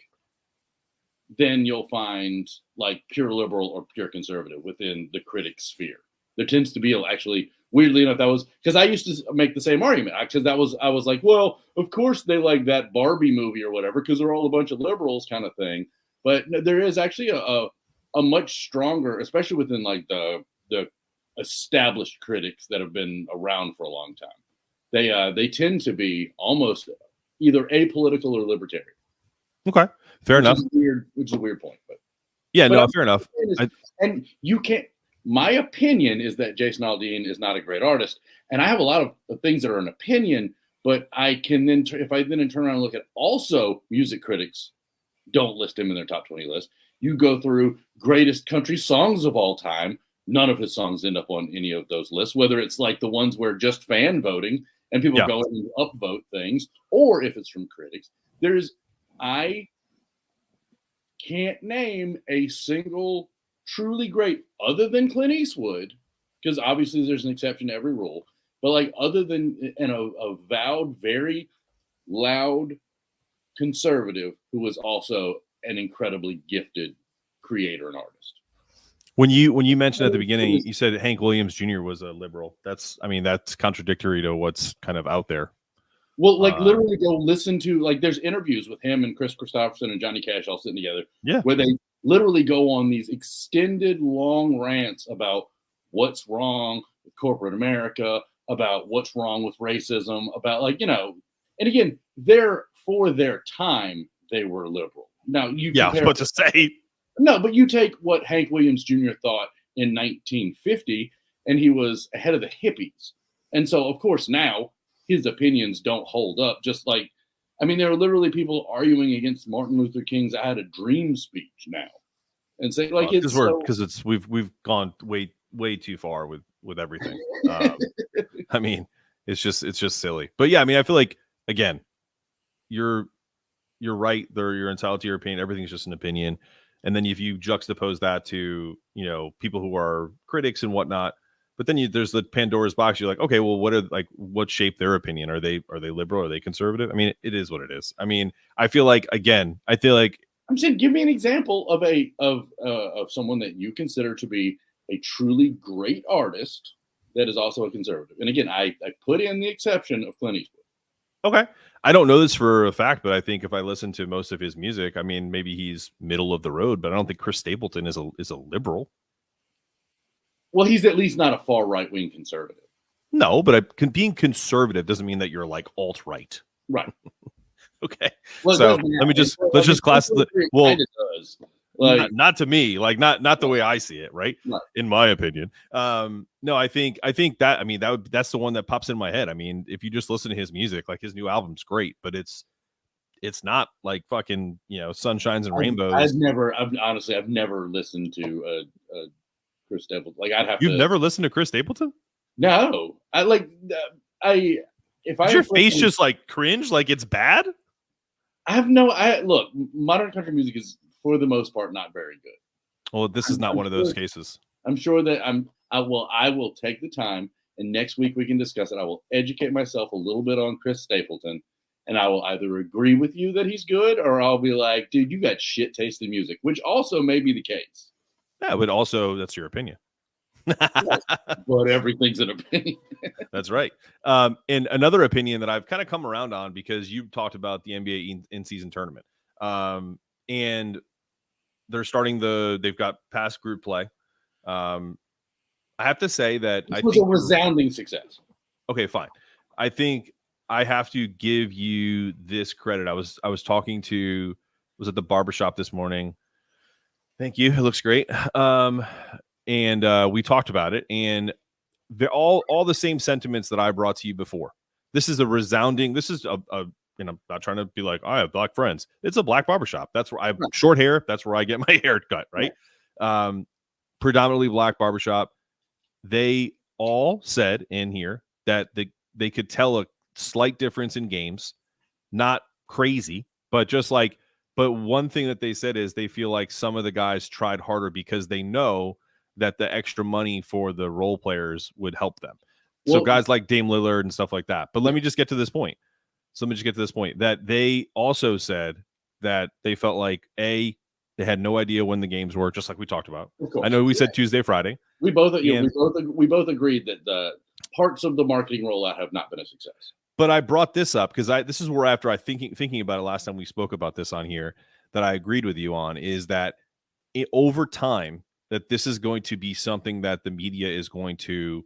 than you'll find like pure liberal or pure conservative within the critic sphere. There tends to be actually, weirdly enough, that was because I used to make the same argument because I was like, well, of course they like that Barbie movie or whatever because they're all a bunch of liberals kind of thing. But there is actually a much stronger, especially within like the established critics that have been around for a long time. They tend to be almost either apolitical or libertarian. Okay, fair enough. Which is a weird point, Yeah, but no, fair enough. and you can't. My opinion is that Jason Aldean is not a great artist, and I have a lot of things that are an opinion. But I can then, if I then turn around and look at also music critics, don't list him in their top 20 list. You go through greatest country songs of all time. None of his songs end up on any of those lists, whether it's like the ones where just fan voting and people go and upvote things, or if it's from critics. I can't name a single truly great other than Clint Eastwood, because obviously there's an exception to every rule, but like other than an avowed, very loud conservative who was also an incredibly gifted creator and artist. When you mentioned at the beginning, you said Hank Williams Jr. was a liberal. That's contradictory to what's kind of out there. Well, like literally go listen to, like, there's interviews with him and Chris Christopherson and Johnny Cash all sitting together. Yeah. Where they literally go on these extended long rants about what's wrong with corporate America, about what's wrong with racism, about like, you know, and again, for their time, they were liberal. Now I was about to say. No, but you take what Hank Williams Jr. thought in 1950, and he was ahead of the hippies. And so, of course, now his opinions don't hold up. Just like, I mean, there are literally people arguing against Martin Luther King's "I Had a Dream" speech now, and say like we've gone way too far with everything. I mean, it's just silly. But yeah, I mean, I feel like again, you're right. You're entitled to your opinion. Everything's just an opinion. And then if you juxtapose that to, you know, people who are critics and whatnot, but then there's the Pandora's box. You're like, okay, well, what shape their opinion? Are they liberal? Are they conservative? I mean, it is what it is. I mean, I feel like I'm saying, give me an example of someone that you consider to be a truly great artist that is also a conservative. And again, I put in the exception of Clint Eastwood. Okay. I don't know this for a fact, but I think if I listen to most of his music, I mean, maybe he's middle of the road, but I don't think Chris Stapleton is a liberal. Well, he's at least not a far right-wing conservative. No, but being conservative doesn't mean that you're like alt-right. Right. Okay. Well, so let's just class. Well, like, not to me, like not the way I see it, right? In my opinion. No, I think that, I mean, that's the one that pops in my head. I mean, if you just listen to his music, like his new album's great, but it's not like fucking, you know, sunshines and rainbows. I've never listened to Chris Stapleton. Like You've never listened to Chris Stapleton? No. Does your face just like cringe, like it's bad? Look, modern country music is for the most part not very good. Well, this is not one of those cases. I'm sure that I will take the time, and next week we can discuss it. I will educate myself a little bit on Chris Stapleton, and I will either agree with you that he's good, or I'll be like, dude, you got shit taste in music, which also may be the case. Yeah, but also that's your opinion. But everything's an opinion. That's right. And another opinion that I've kind of come around on, because you talked about the NBA in-season tournament. And they're starting they've got past group play. I have to say that it was a resounding success. Okay, fine. I think I have to give you this credit. I was talking to, was at the barbershop this morning. Thank you. It looks great. And we talked about it, and they're all the same sentiments that I brought to you before. This is a and I'm not trying to be like, I have black friends. It's a black barbershop. That's where I have short hair. That's where I get my hair cut, right? Predominantly black barbershop. They all said in here that they could tell a slight difference in games, not crazy, but just like, but one thing that they said is they feel like some of the guys tried harder because they know that the extra money for the role players would help them. So Well, guys like Dame Lillard and stuff like that. But let yeah, me just get to this point. So let me just get to this point that they also said that they felt like they had no idea when the games were, just like we talked about. of I course. know we Yeah. said Tuesday, Friday. We both, And we both agreed that the parts of the marketing rollout have not been a success. but I brought this up because this is where after I thinking about it last time we spoke about this on here that I agreed with you on is that over time that this is going to be something that the media is going to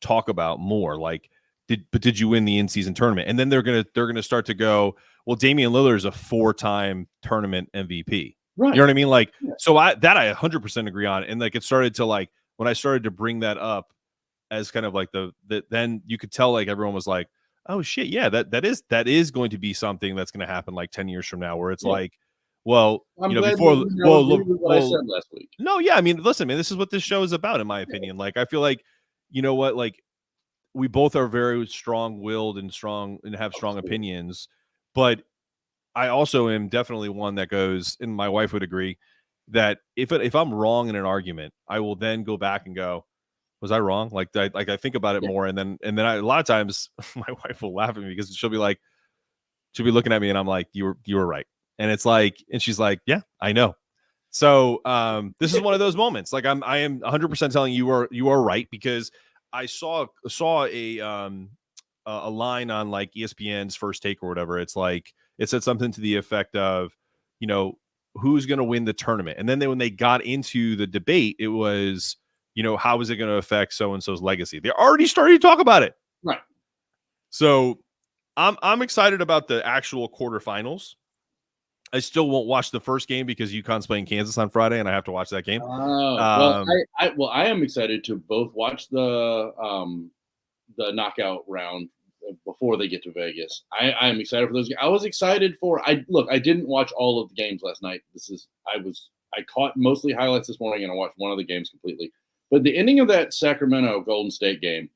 talk about more. Like, did you win the in-season tournament? And then they're gonna start to go, well, Damian Lillard is a 4-time tournament MVP. Right. You know what I mean? Like, Yeah. so I 100% agree on. And like it started to like when I started to bring that up as kind of like then you could tell like everyone was like, oh shit, yeah, that is going to be something that's going to happen like 10 years from now, where it's like, well, I'm you know, glad before you now agree with what I said last week. no, yeah, I mean, listen, man, this is what this show is about, in my opinion. Like, I feel like, you know what, like we both are very strong-willed and strong and have strong opinions, but I also am definitely one that goes, and my wife would agree that if I'm wrong in an argument, I will then go back and go, was I wrong? Like I think about it more, and then a lot of times my wife will laugh at me because she'll be looking at me, and I'm like, you were right, and it's like, and she's like, yeah, I know. So this is one of those moments. Like I am 100% telling you you are right, because I saw a line on like ESPN's First Take or whatever. It's like it said something to the effect of, you know, who's going to win the tournament, and then when they got into the debate, it was, you know, how is it going to affect so and so's legacy? They're already starting to talk about it, Right. So I'm excited about the actual quarterfinals. I still won't watch the first game because UConn's playing Kansas on Friday, and I have to watch that game. Well, I am excited to both watch the knockout round before they get to Vegas. I am excited for those. I was excited for. I didn't watch all of the games last night. I caught mostly highlights this morning, and I watched one of the games completely. But the ending of that Sacramento Golden State game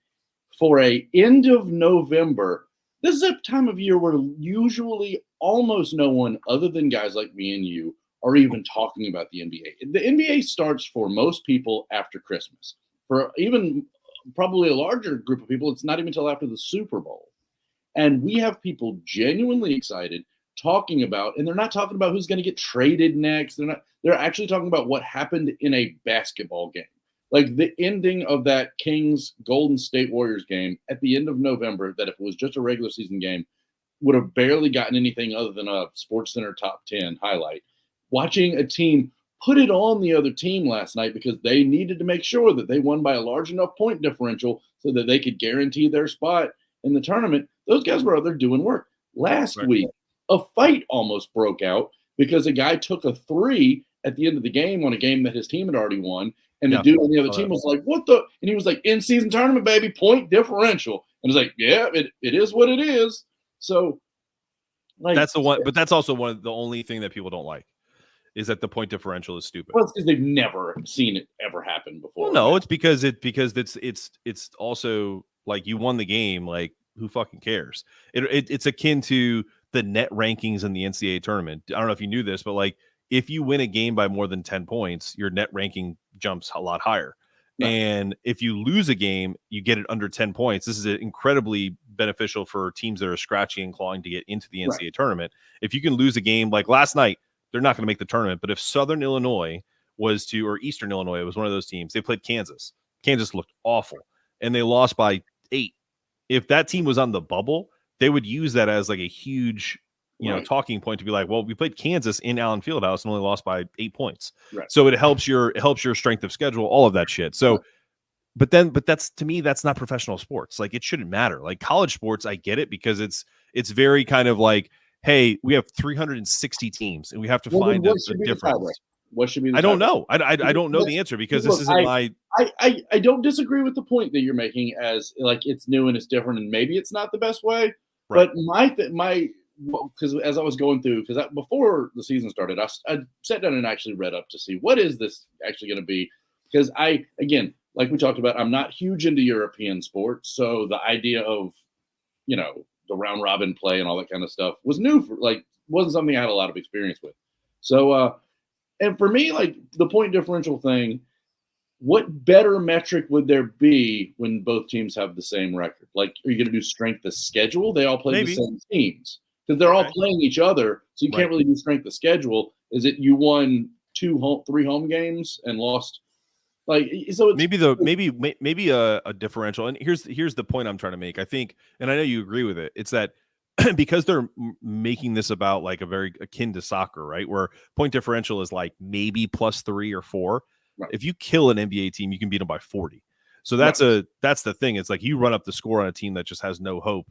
for a end of November. This is a time of year where usually almost no one other than guys like me and you are even talking about the NBA. The NBA starts for most people after Christmas. For even probably a larger group of people, it's not even until after the Super Bowl. And we have people genuinely excited talking about, and they're not talking about who's going to get traded next. They're actually talking about what happened in a basketball game. Like the ending of that Kings Golden State Warriors game at the end of November, that if it was just a regular season game, would have barely gotten anything other than a SportsCenter top 10 highlight. Watching a team put it on the other team last night because they needed to make sure that they won by a large enough point differential so that they could guarantee their spot in the tournament. Those guys were out there doing work. Last week, a fight almost broke out because a guy took a three at the end of the game on a game that his team had already won. And the dude on the other team was like, what the? And he was like, in-season tournament, baby, point differential. And it's like, yeah, it is what it is. So, like, that's the one, but that's also one of the only thing that people don't like is that the point differential is stupid. Well, it's because they've never seen it ever happen before. Well, no, it's because it's also like you won the game. Like, who fucking cares? It's akin to the net rankings in the NCAA tournament. I don't know if you knew this, but like if you win a game by more than 10 points, your net ranking jumps a lot higher. Right. And if you lose a game, you get it under 10 points. This is incredibly beneficial for teams that are scratching and clawing to get into the NCAA tournament. If you can lose a game like last night, they're not going to make the tournament. But if Southern Illinois or Eastern Illinois was one of those teams, they played Kansas. Kansas looked awful, and they lost by 8. If that team was on the bubble, they would use that as like a huge, talking point to be like, well, we played Kansas in Allen Fieldhouse and only lost by 8 points. Right. So it helps your strength of schedule, all of that shit. So, but that's, to me, that's not professional sports. Like, it shouldn't matter. Like college sports, I get it because it's very kind of like, hey, we have 360 teams and we have to find a difference. What should be? I don't know. I don't know the answer because this isn't my. I don't disagree with the point that you're making as like it's new and it's different and maybe it's not the best way. Right. But because as I was going through, because before the season started, I sat down and actually read up to see what is this actually going to be. Because again, like we talked about, I'm not huge into European sports, so the idea of the the round robin play and all that kind of stuff was new for wasn't something I had a lot of experience with. So and for me, like the point differential thing, what better metric would there be when both teams have the same record? Like, are you going to do strength of schedule? They all play the same teams because they're all playing each other, so you can't really do strength of schedule. Is it you won 3 home games and lost? Like, so it's, maybe a differential. And here's the point I'm trying to make. I think, and I know you agree with it. It's that because they're making this about like a very akin to soccer, right? Where point differential is like maybe +3 or 4. Right. If you kill an NBA team, you can beat them by 40. So that's the thing. It's like you run up the score on a team that just has no hope.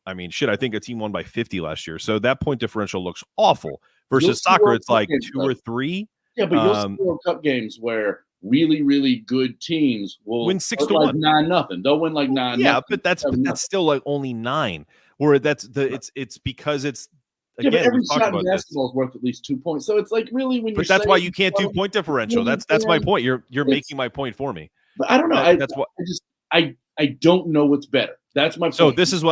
I mean, shit, I think a team won by 50 last year. So that point differential looks awful. Versus soccer, it's like 2 or 3. Yeah, but you'll see World Cup games where really, really good teams will win 6-1, 9-0. They'll win like 9. Yeah, but that's still like only 9. Where it's because it's again, but every shot in basketball is worth at least 2 points. So it's like really when but that's why you can't do point differential. That's my point. You're making my point for me. But I don't know. That's what I don't know what's better. That's my point. So this is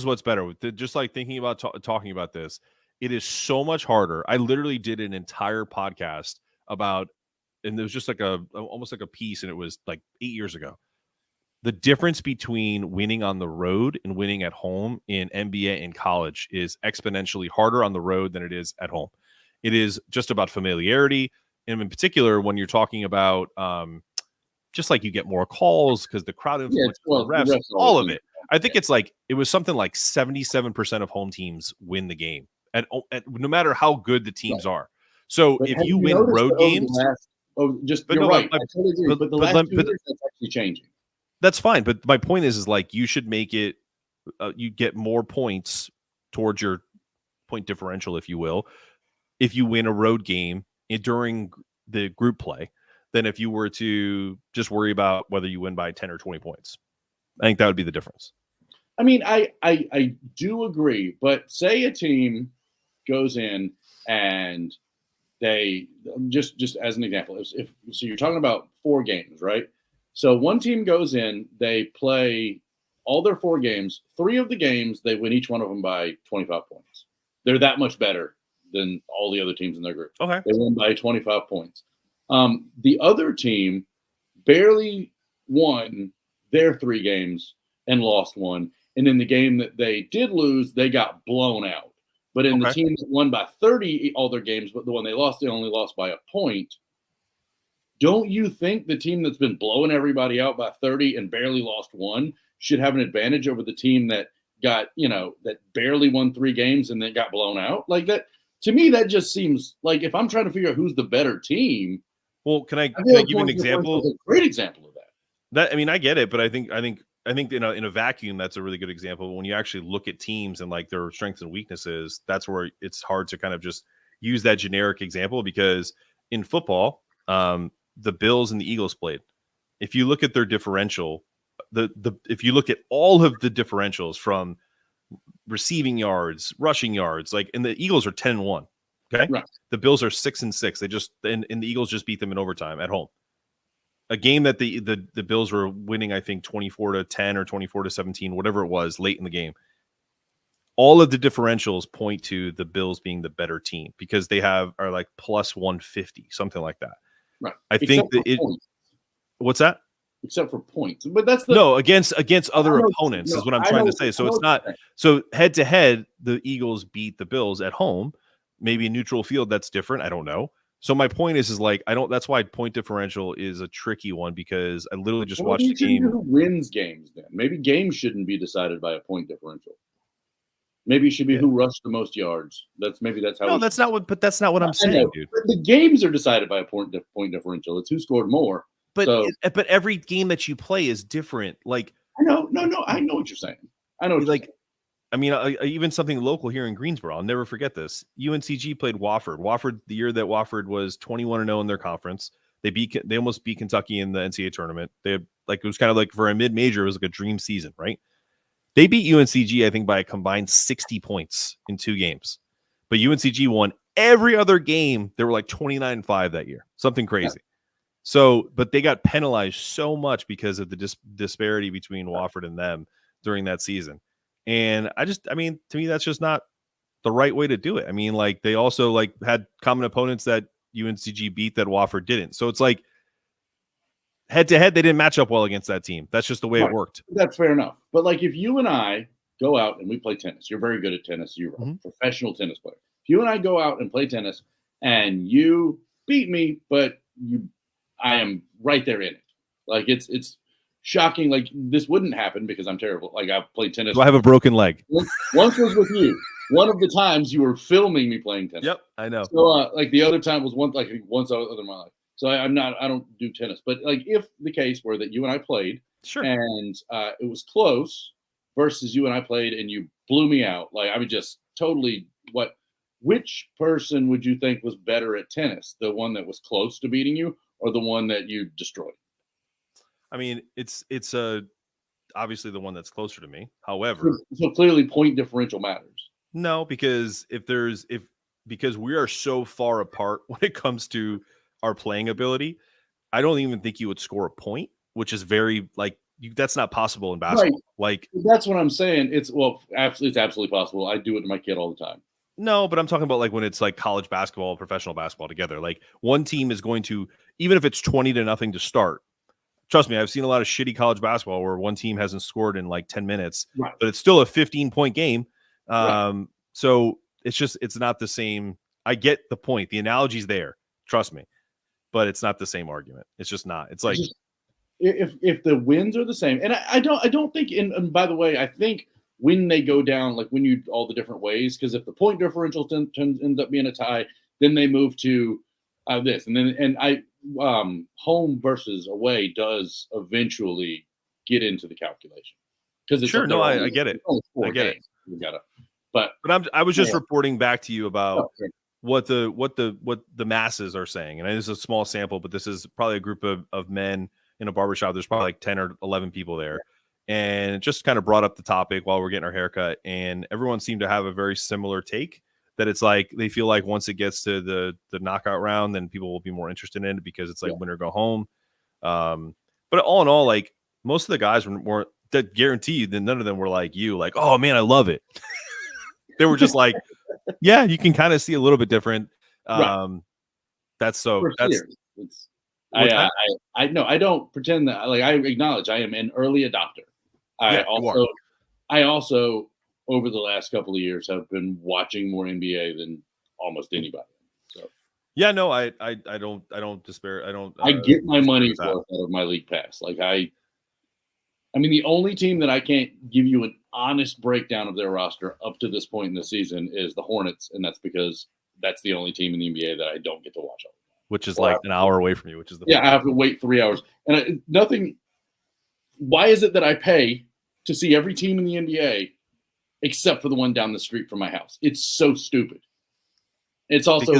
what's better. Just like thinking about talking about this, it is so much harder. I literally did an entire podcast about, and there was just like almost like a piece, and it was like 8 years ago. The difference between winning on the road and winning at home in NBA and college is exponentially harder on the road than it is at home. It is just about familiarity. And in particular, when you're talking about just like you get more calls because the crowd influence, the refs, all of it. I think it's like, it was something like 77% of home teams win the game, and no matter how good the teams are. So if you win road games, you're right. I totally agree. But the last 2 years, that's actually changing. That's fine, but my point is like you should make it. You get more points towards your point differential, if you will, if you win a road game during the group play, than if you were to just worry about whether you win by 10 or 20 points. I think that would be the difference. I mean, I do agree, but say a team goes in and they just as an example, if so, you're talking about 4 games, right? So one team goes in, they play all their 4 games. 3 of the games, they win each one of them by 25 points. They're that much better than all the other teams in their group. Okay. They win by 25 points. The other team barely won their 3 games and lost 1. And in the game that they did lose, they got blown out. But in the team that won by 30 all their games, but the one they lost, they only lost by a point. Don't you think the team that's been blowing everybody out by 30 and barely lost 1 should have an advantage over the team that got, that barely won 3 games and then got blown out? Like that, to me, that just seems like if I'm trying to figure out who's the better team. Well, can I give you an example? A great example of that. I mean, I get it, but I think in a vacuum, that's a really good example. When you actually look at teams and like their strengths and weaknesses, that's where it's hard to kind of just use that generic example, because in football, the Bills and the Eagles played. If you look at their differential, if you look at all of the differentials from receiving yards, rushing yards, like, and the Eagles are 10-1. Okay. Right. The Bills are 6-6. They just, and the Eagles just beat them in overtime at home. A game that the Bills were winning, I think 24-10 or 24-17, whatever it was, late in the game. All of the differentials point to the Bills being the better team because they are like plus 150, something like that. Right. I think that what's that? Except for points, but that's against other opponents is what I'm trying to say. So it's not so head to head. The Eagles beat the Bills at home. Maybe a neutral field that's different. I don't know. So my point is like I don't. That's why point differential is a tricky one because I literally just watched the game. Who wins games? Then maybe games shouldn't be decided by a point differential. Maybe it should be who rushed the most yards. That's how. No, that's not what. But that's not what I'm saying, dude. The games are decided by a point differential. It's who scored more. But every game that you play is different. Like I know, I know what you're saying. I know, I mean, even something local here in Greensboro. I'll never forget this. UNCG played Wofford. Wofford, the year that Wofford was 21-0 in their conference, they almost beat Kentucky in the NCAA tournament. They had, like, it was kind of like for a mid-major, it was like a dream season, right? They beat UNCG, I think, by a combined 60 points in 2 games. But UNCG won every other game. They were like 29-5 that year, something crazy. Yeah. So, but they got penalized so much because of the disparity between Wofford and them during that season. And I mean, to me, that's just not the right way to do it. I mean, like they also like had common opponents that UNCG beat that Wofford didn't. So it's like head to head, they didn't match up well against that team. That's just the way it worked. That's fair enough. But like if you and I go out and we play tennis, you're very good at tennis. You're a professional tennis player. If you and I go out and play tennis and you beat me, but I am right there in it. Like it's shocking. Like this wouldn't happen because I'm terrible. Like I've played tennis. Do I have a broken leg? Once was with you. One of the times you were filming me playing tennis. Yep, I know. So like the other time was once other in my life. So I don't do tennis. But like if the case were that you and I played, sure, and it was close versus you and I played and you blew me out. Like I would just totally which person would you think was better at tennis? The one that was close to beating you or the one that you destroyed? I mean, it's obviously the one that's closer to me. However, so clearly point differential matters. No, because because we are so far apart when it comes to our playing ability, I don't even think you would score a point, which is very that's not possible in basketball. Right. Like that's what I'm saying. It's absolutely possible. I do it to my kid all the time. No, but I'm talking about like when it's like college basketball, professional basketball together. Like one team is going to, even if it's 20-0 to start. Trust me, I've seen a lot of shitty college basketball where one team hasn't scored in like 10 minutes, but it's still a 15-point game. So it's not the same. I get the point. The analogy's there. Trust me, but it's not the same argument. It's just not. It's like if the wins are the same, and I don't think. And by the way, I think when they go down, like when you all the different ways, because if the point differential ends up being a tie, then they move to this, and home versus away does eventually get into the calculation because it's sure. No, I get it. I get it. You gotta. But I was just reporting back to you about what the masses are saying. And this is a small sample, but this is probably a group of men in a barbershop. There's probably like 10 or 11 people there. And it just kind of brought up the topic while we're getting our haircut. And everyone seemed to have a very similar take that it's like they feel like once it gets to the knockout round, then people will be more interested in it because it's like win or go home. But all in all, like most of the guys were that guarantee you that none of them were like you, like, oh man, I love it. They were just like, yeah, you can kind of see a little bit different. That's so. That's. I know. I don't pretend that. Like I acknowledge I am an early adopter. I also over the last couple of years have been watching more NBA than almost anybody. So yeah, no, I don't despair. I get my money's worth out of my league pass. Like I mean, the only team that I can't give you an honest breakdown of their roster up to this point in the season is the Hornets, and that's because that's the only team in the NBA that I don't get to watch all the time. Which is like an hour away from you, which is I have to wait 3 hours. And nothing – why is it that I pay to see every team in the NBA except for the one down the street from my house? It's so stupid. It's also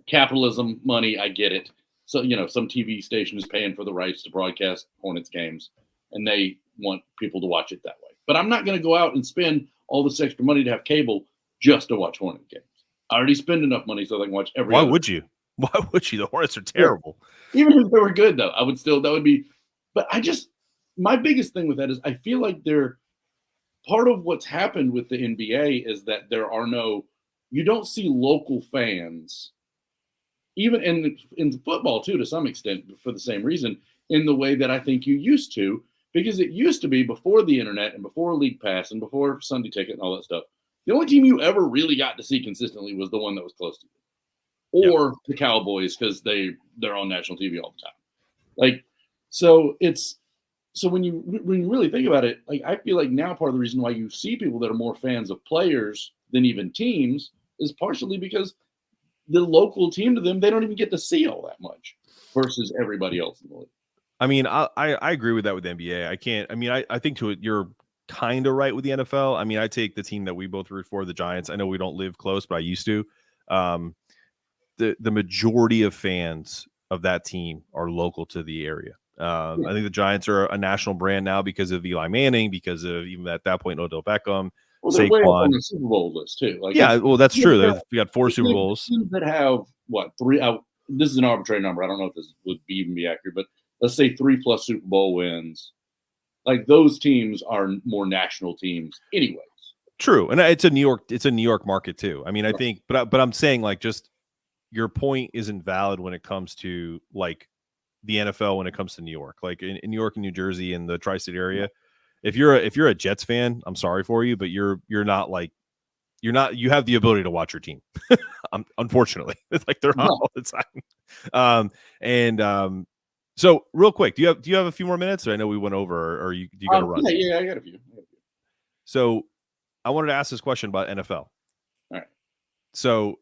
capitalism money. I get it. So, some TV station is paying for the rights to broadcast Hornets games, and they want people to watch it that way. But I'm not going to go out and spend all this extra money to have cable just to watch Hornet games. I already spend enough money so I can watch every. Why would you? Why would you? The Hornets are terrible. Yeah. Even if they were good, though, that would be. But my biggest thing with that is I feel like part of what's happened with the NBA is that you don't see local fans, even in football too, to some extent, for the same reason, in the way that I think you used to. Because it used to be before the internet and before League Pass and before Sunday Ticket and all that stuff, the only team you ever really got to see consistently was the one that was close to you, or the Cowboys because they're on national TV all the time. Like, so when you really think about it, like I feel like now part of the reason why you see people that are more fans of players than even teams is partially because the local team to them they don't even get to see all that much versus everybody else in the league. I mean, I agree with that with the NBA. I can't. I mean, I think you're kind of right with the NFL. I mean, I take the team that we both root for, the Giants. I know we don't live close, but I used to. The majority of fans of that team are local to the area. I think the Giants are a national brand now because of Eli Manning, because of even at that point Odell Beckham. Well, they're way up on the Super Bowl list too. Like, yeah, well, that's true. We got 4 Super Bowls. Teams that have what 3? This is an arbitrary number. I don't know if this would even be accurate, but let's say 3+ Super Bowl wins. Like those teams are more national teams, anyways. True, and it's a New York market too. I mean, I think, but I'm saying like just your point isn't valid when it comes to like the NFL when it comes to New York, like in New York and New Jersey and the tri-state area. If you're a Jets fan, I'm sorry for you, but you're not like you have the ability to watch your team. Unfortunately, it's like they're on all the time. So real quick, do you have a few more minutes? Or I know we went over, or do you got to run? Yeah, I got a few. So I wanted to ask this question about NFL. All right. So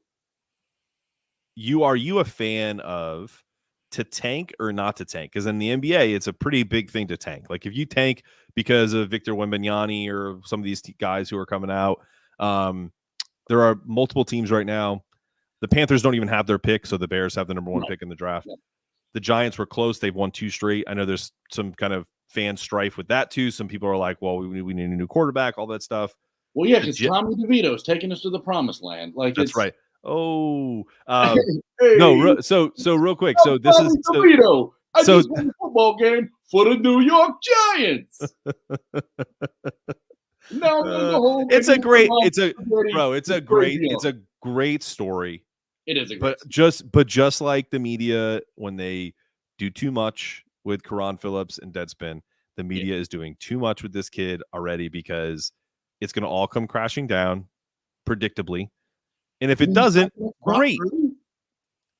are you a fan of to tank or not to tank? Because in the NBA, it's a pretty big thing to tank. Like if you tank because of Victor Wembanyama or some of these guys who are coming out, there are multiple teams right now. The Panthers don't even have their pick, so the Bears have the number 1 pick in the draft. Yeah. The Giants were close. They've won 2 straight. I know there's some kind of fan strife with that too. Some people are like, well, we need a new quarterback, all that stuff. Well, yeah, because Tommy DeVito's taking us to the promised land. Like that's right. Oh, hey, no. So real quick. So this Tommy is DeVito. I just won a football game for the New York Giants. No, it's a great story. It is a great but just like the media, when they do too much with Karan Phillips and Deadspin, the media is doing too much with this kid already because it's going to all come crashing down predictably. And if it doesn't, great.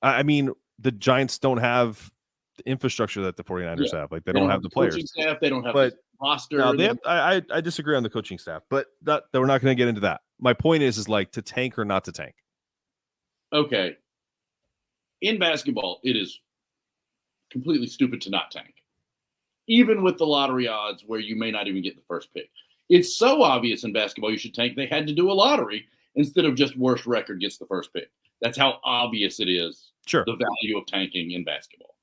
I mean, the Giants don't have the infrastructure that the 49ers have. Like they don't have the players. Staff, they don't have the roster. No, I disagree on the coaching staff, but that we're not going to get into that. My point is like to tank or not to tank. Okay. In basketball, it is completely stupid to not tank. Even with the lottery odds where you may not even get the first pick. It's so obvious in basketball you should tank, they had to do a lottery instead of just worst record gets the first pick. That's how obvious it is. Sure. The value of tanking in basketball.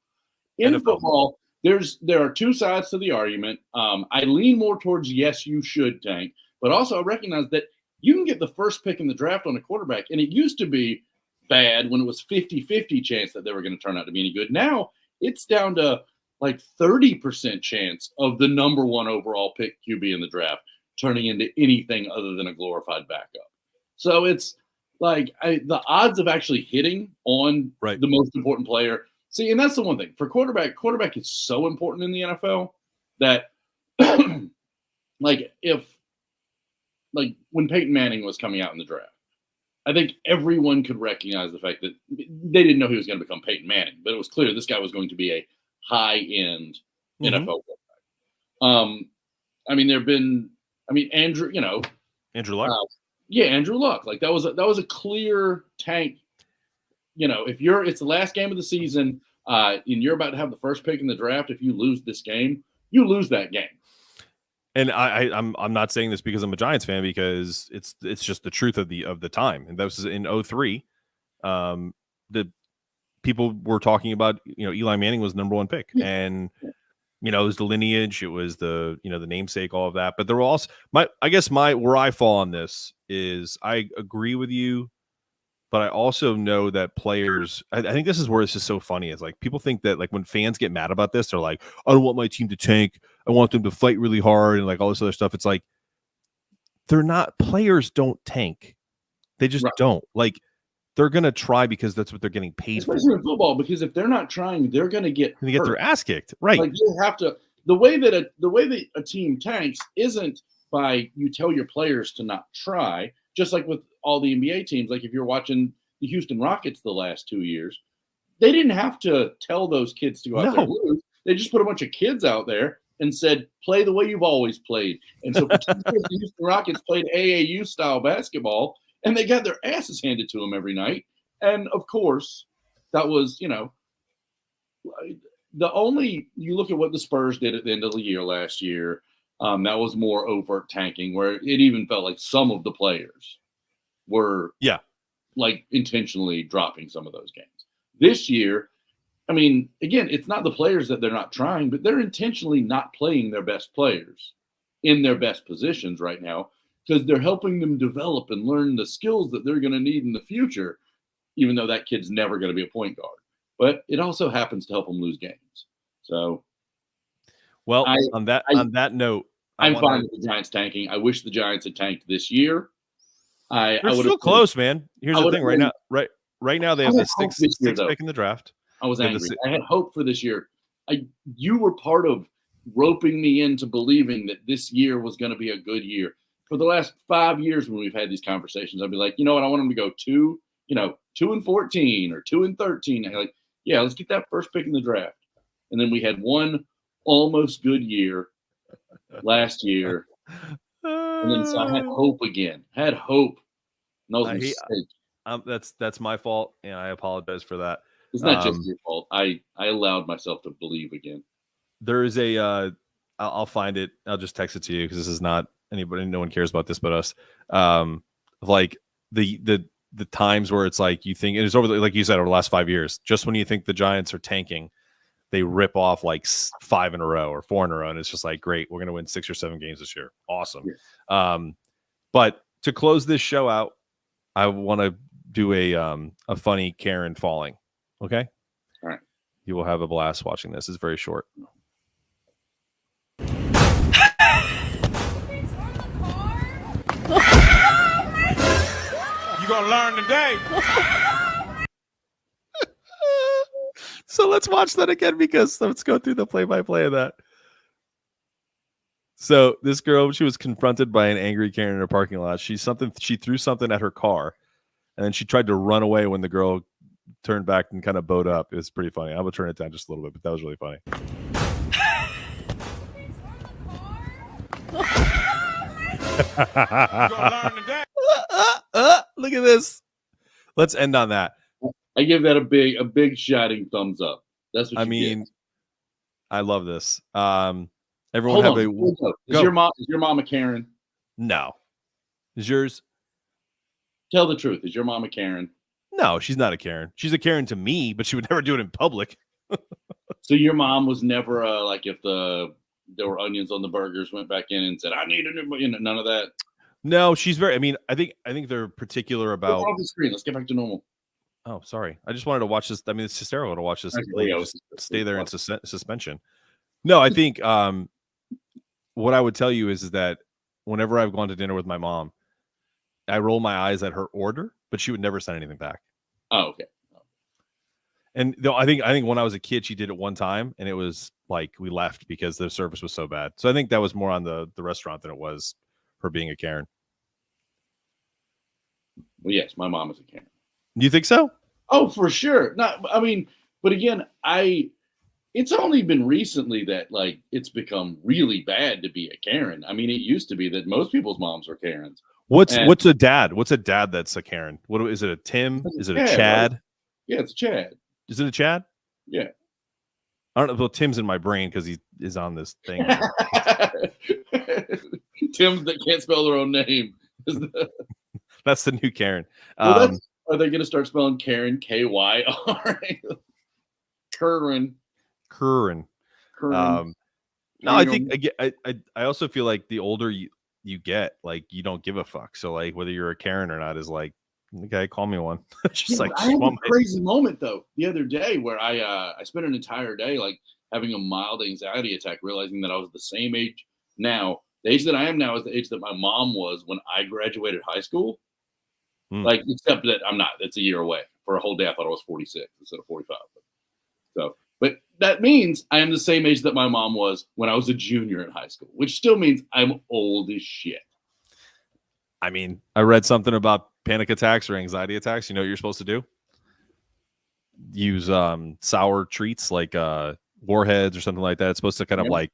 In football, there are two sides to the argument. I lean more towards yes, you should tank, but also I recognize that you can get the first pick in the draft on a quarterback, and it used to be bad when it was 50-50 chance that they were going to turn out to be any good. Now it's down to like 30% chance of the number 1 overall pick QB in the draft turning into anything other than a glorified backup. So it's like the odds of actually hitting on the most important player. See, and that's the one thing for quarterback is so important in the NFL that like when Peyton Manning was coming out in the draft, I think everyone could recognize the fact that they didn't know he was going to become Peyton Manning, but it was clear this guy was going to be a high-end NFL quarterback. I mean, Andrew Luck. Andrew Luck. Like that was a clear tank. It's the last game of the season, and you're about to have the first pick in the draft. If you lose this game, you lose that game. And I'm not saying this because I'm a Giants fan, because it's just the truth of the time. And that was in 2003. The people were talking about, Eli Manning was the number 1 pick, and it was the lineage, it was the the namesake, all of that. But there were also where I fall on this is I agree with you, but I also know that players, I think this is where it's just so funny. Is like people think that like when fans get mad about this, they're like, I don't want my team to tank. I want them to fight really hard and like all this other stuff. It's like players don't tank. They just don't. Like they're gonna try because that's what they're getting paid for. Especially in football, because if they're not trying, they're gonna get their ass kicked. Right. Like you have to. The way that a team tanks isn't by you tell your players to not try. Just like with all the NBA teams, like if you're watching the Houston Rockets the last 2 years, they didn't have to tell those kids to go out there and lose. They just put a bunch of kids out there and said, play the way you've always played. And so the Houston Rockets played AAU style basketball, and they got their asses handed to them every night. And of course, that was, you look at what the Spurs did at the end of the year last year. That was more overt tanking, where it even felt like some of the players were like intentionally dropping some of those games. This year, I mean, again, it's not the players that they're not trying, but they're intentionally not playing their best players in their best positions right now because they're helping them develop and learn the skills that they're going to need in the future, even though that kid's never going to be a point guard. But it also happens to help them lose games. So, well, on that note, I'm fine with the Giants tanking. I wish the Giants had tanked this year. They're still close, man. Here's the thing. Right now they have the sixth pick in the draft. I was angry. I had hope for this year. You were part of roping me into believing that this year was going to be a good year. For the last 5 years when we've had these conversations, I'd be like, you know what? I want them to go 2-14 or 2-13. And like, yeah, let's get that first pick in the draft. And then we had one almost good year last year. And then so I had hope again. Had hope. And that was a mistake. That's my fault, and I apologize for that. It's not just your fault. I allowed myself to believe again. There is a I'll find it. I'll just text it to you because this is not anybody. No one cares about this but us. Like the times where it's like you think it is like you said over the last 5 years. Just when you think the Giants are tanking, they rip off like 5 in a row or 4 in a row, and it's just like great. We're gonna win 6 or 7 games this year. Awesome. Yeah. But to close this show out, I want to do a funny Karen falling. Okay. All right. You will have a blast watching this. It's very short. You gonna learn today. So let's watch that again because let's go through the play-by-play of that. So this girl, she was confronted by an angry Karen in a parking lot. She threw something at her car, and then she tried to run away when the girl turned back and kind of bowed up. It was pretty funny. I'm gonna turn it down just a little bit, but that was really funny. Look at this. Let's end on that. I give that a big shining thumbs up. That's what get. I love this. Everyone have Is your mom a Karen? No. Is yours? Tell the truth. Is your mom a Karen? No, she's not a Karen. She's a Karen to me, but she would never do it in public. So your mom was never like if there were onions on the burgers, went back in and said, "I need a new," none of that. No, she's very. I mean, I think they're particular about. Off the screen. Let's get back to normal. Oh, sorry. I just wanted to watch this. I mean, it's hysterical to watch this. Just stay there in suspension. No, I think what I would tell you is that whenever I've gone to dinner with my mom, I roll my eyes at her order, but she would never send anything back. Oh, okay. And though I think when I was a kid, she did it one time, and it was like we left because the service was so bad. So I think that was more on the restaurant than it was her being a Karen. Well, yes, my mom is a Karen. You think so? Oh, for sure. But again, it's only been recently that like it's become really bad to be a Karen. I mean, it used to be that most people's moms were Karens. What's a dad? What's a dad that's a Karen? What is it? A Tim? Is it a Chad? Right? Yeah, it's a Chad. Is it a Chad? Yeah. I don't know. Well, Tim's in my brain because he is on this thing. Tims that can't spell their own name. That's the new Karen. Are they going to start spelling Karen K-Y-R? Curran. No, I think I also feel like the older you get, like you don't give a fuck. So like whether you're a Karen or not is like, okay, call me one. Just I had a crazy moment though the other day where I spent an entire day like having a mild anxiety attack, realizing that I was the same age now. The age that I am now is the age that my mom was when I graduated high school. Like, except that I'm not. That's a year away. For a whole day, I thought I was 46 instead of 45. But that means I am the same age that my mom was when I was a junior in high school, which still means I'm old as shit. I mean, I read something about panic attacks or anxiety attacks. You know what you're supposed to do? Use sour treats like Warheads or something like that. It's supposed to kind of like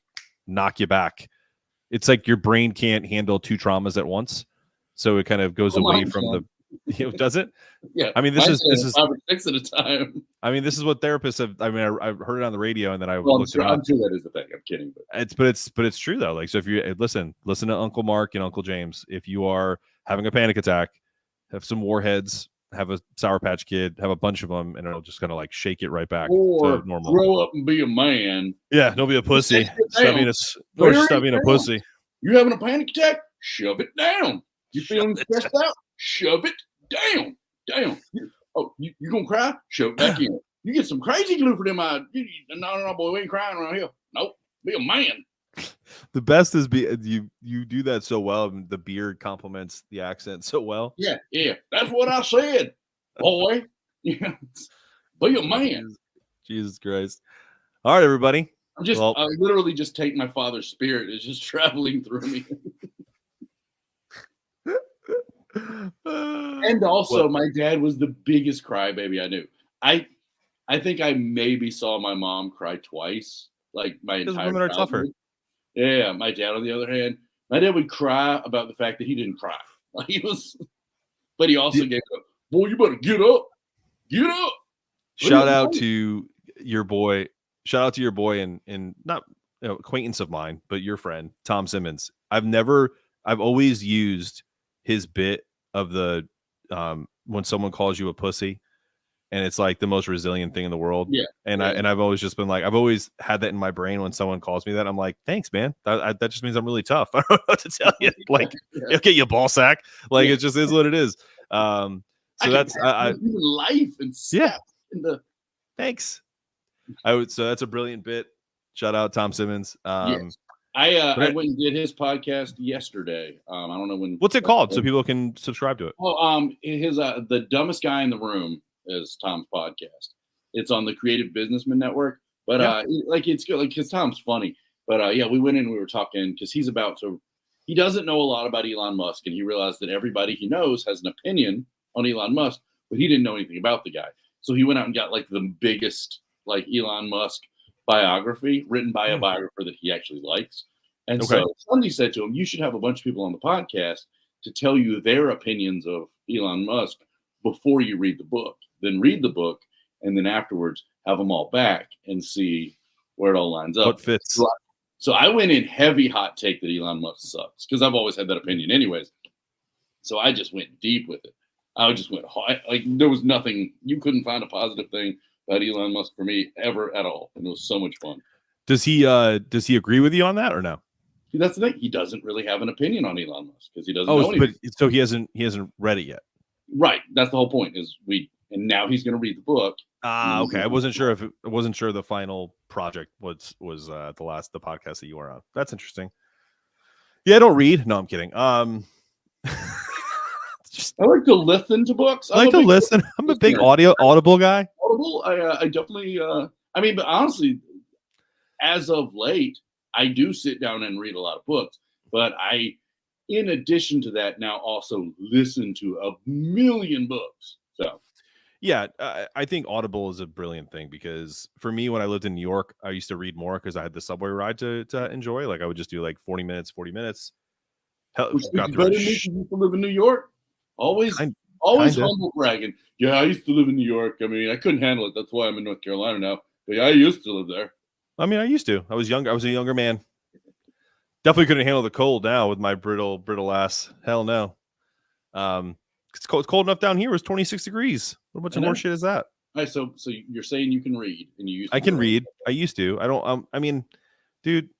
knock you back. It's like your brain can't handle 2 traumas at once. So it kind of goes away from the... does it? Yeah. I mean, this is 5 or 6 at a time. I mean, this is what therapists have. I mean, I've heard it on the radio, and then I looked it up. I'm sure that is the thing. I'm kidding, but it's true though. Like, so if you listen to Uncle Mark and Uncle James, if you are having a panic attack, have some Warheads, have a Sour Patch Kid, have a bunch of them, and it'll just kind of like shake it right back to normal. Grow up and be a man. Yeah, don't be a pussy. Stop being a pussy. You having a panic attack? Shove it down. You feeling stressed out? Shove it down. You gonna cry? Shove it back in. You get some crazy glue for them eyes. No, boy, we ain't crying around here. Nope. Be a man. The best is you do that so well. And the beard complements the accent so well. Yeah. That's what I said, boy. Be a man. Jesus Christ. All right, everybody. I literally just take my father's spirit. It's just traveling through me. And also, my dad was the biggest crybaby I knew. I think I maybe saw my mom cry twice, like my entire women are tougher. Yeah, my dad, on the other hand, my dad would cry about the fact that he didn't cry. Like he was, but he also gave up. Boy, you better get up, get up. Shout out to your boy. Shout out to your boy and not acquaintance of mine, but your friend Tom Simmons. I've always used his bit of the when someone calls you a pussy, and it's like the most resilient thing in the world. Yeah, and I've always just been like, I've always had that in my brain when someone calls me that. I'm like, thanks, man. That just means I'm really tough. I don't know what to tell you. Like, okay, you ball sack. Like it just is what it is. So that's life and stuff. Thanks. So that's a brilliant bit. Shout out Tom Simmons. Yes. I went and did his podcast yesterday. I don't know when. What's it called, so people can subscribe to it? Well, his the dumbest guy in the room is Tom's podcast. It's on the Creative Businessman Network, but it's good, like because Tom's funny. But we went in, we were talking because he doesn't know a lot about Elon Musk, and he realized that everybody he knows has an opinion on Elon Musk, but he didn't know anything about the guy. So he went out and got like the biggest like Elon Musk biography written by a biographer that he actually likes. And so somebody said to him, you should have a bunch of people on the podcast to tell you their opinions of Elon Musk before you read the book. Then read the book, and then afterwards have them all back and see where it all lines up. What fits. So I went in heavy hot take that Elon Musk sucks, because I've always had that opinion anyways. So I just went deep with it. I just went high. Like there was nothing, you couldn't find a positive thing about Elon Musk for me ever at all. And it was so much fun. Does he agree with you on that or no? See, that's the thing. He doesn't really have an opinion on Elon Musk because he doesn't know anything. But so he hasn't read it yet. Right. That's the whole point and now he's going to read the book. Okay. I wasn't sure the final project was the podcast that you were on. That's interesting. Yeah, I don't read. No, I'm kidding. I like to listen to books. I'm a big Audible guy. Audible. I definitely. But honestly, as of late, I do sit down and read a lot of books. But in addition to that, now also listen to a million books. So. Yeah, I think Audible is a brilliant thing because for me, when I lived in New York, I used to read more because I had the subway ride to enjoy. Like I would just do like 40 minutes. Hell, got better than me to live in New York. Always humble bragging. Yeah, I used to live in New York. I mean, I couldn't handle it. That's why I'm in North Carolina now. But yeah, I used to live there. I mean, I used to. I was younger. I was a younger man. Definitely couldn't handle the cold now with my brittle ass. Hell no. It's cold enough down here. It was 26 degrees. What bunch of more shit is that? All right, so you're saying you can read and you used to I can read. I used to. I don't. I mean, dude,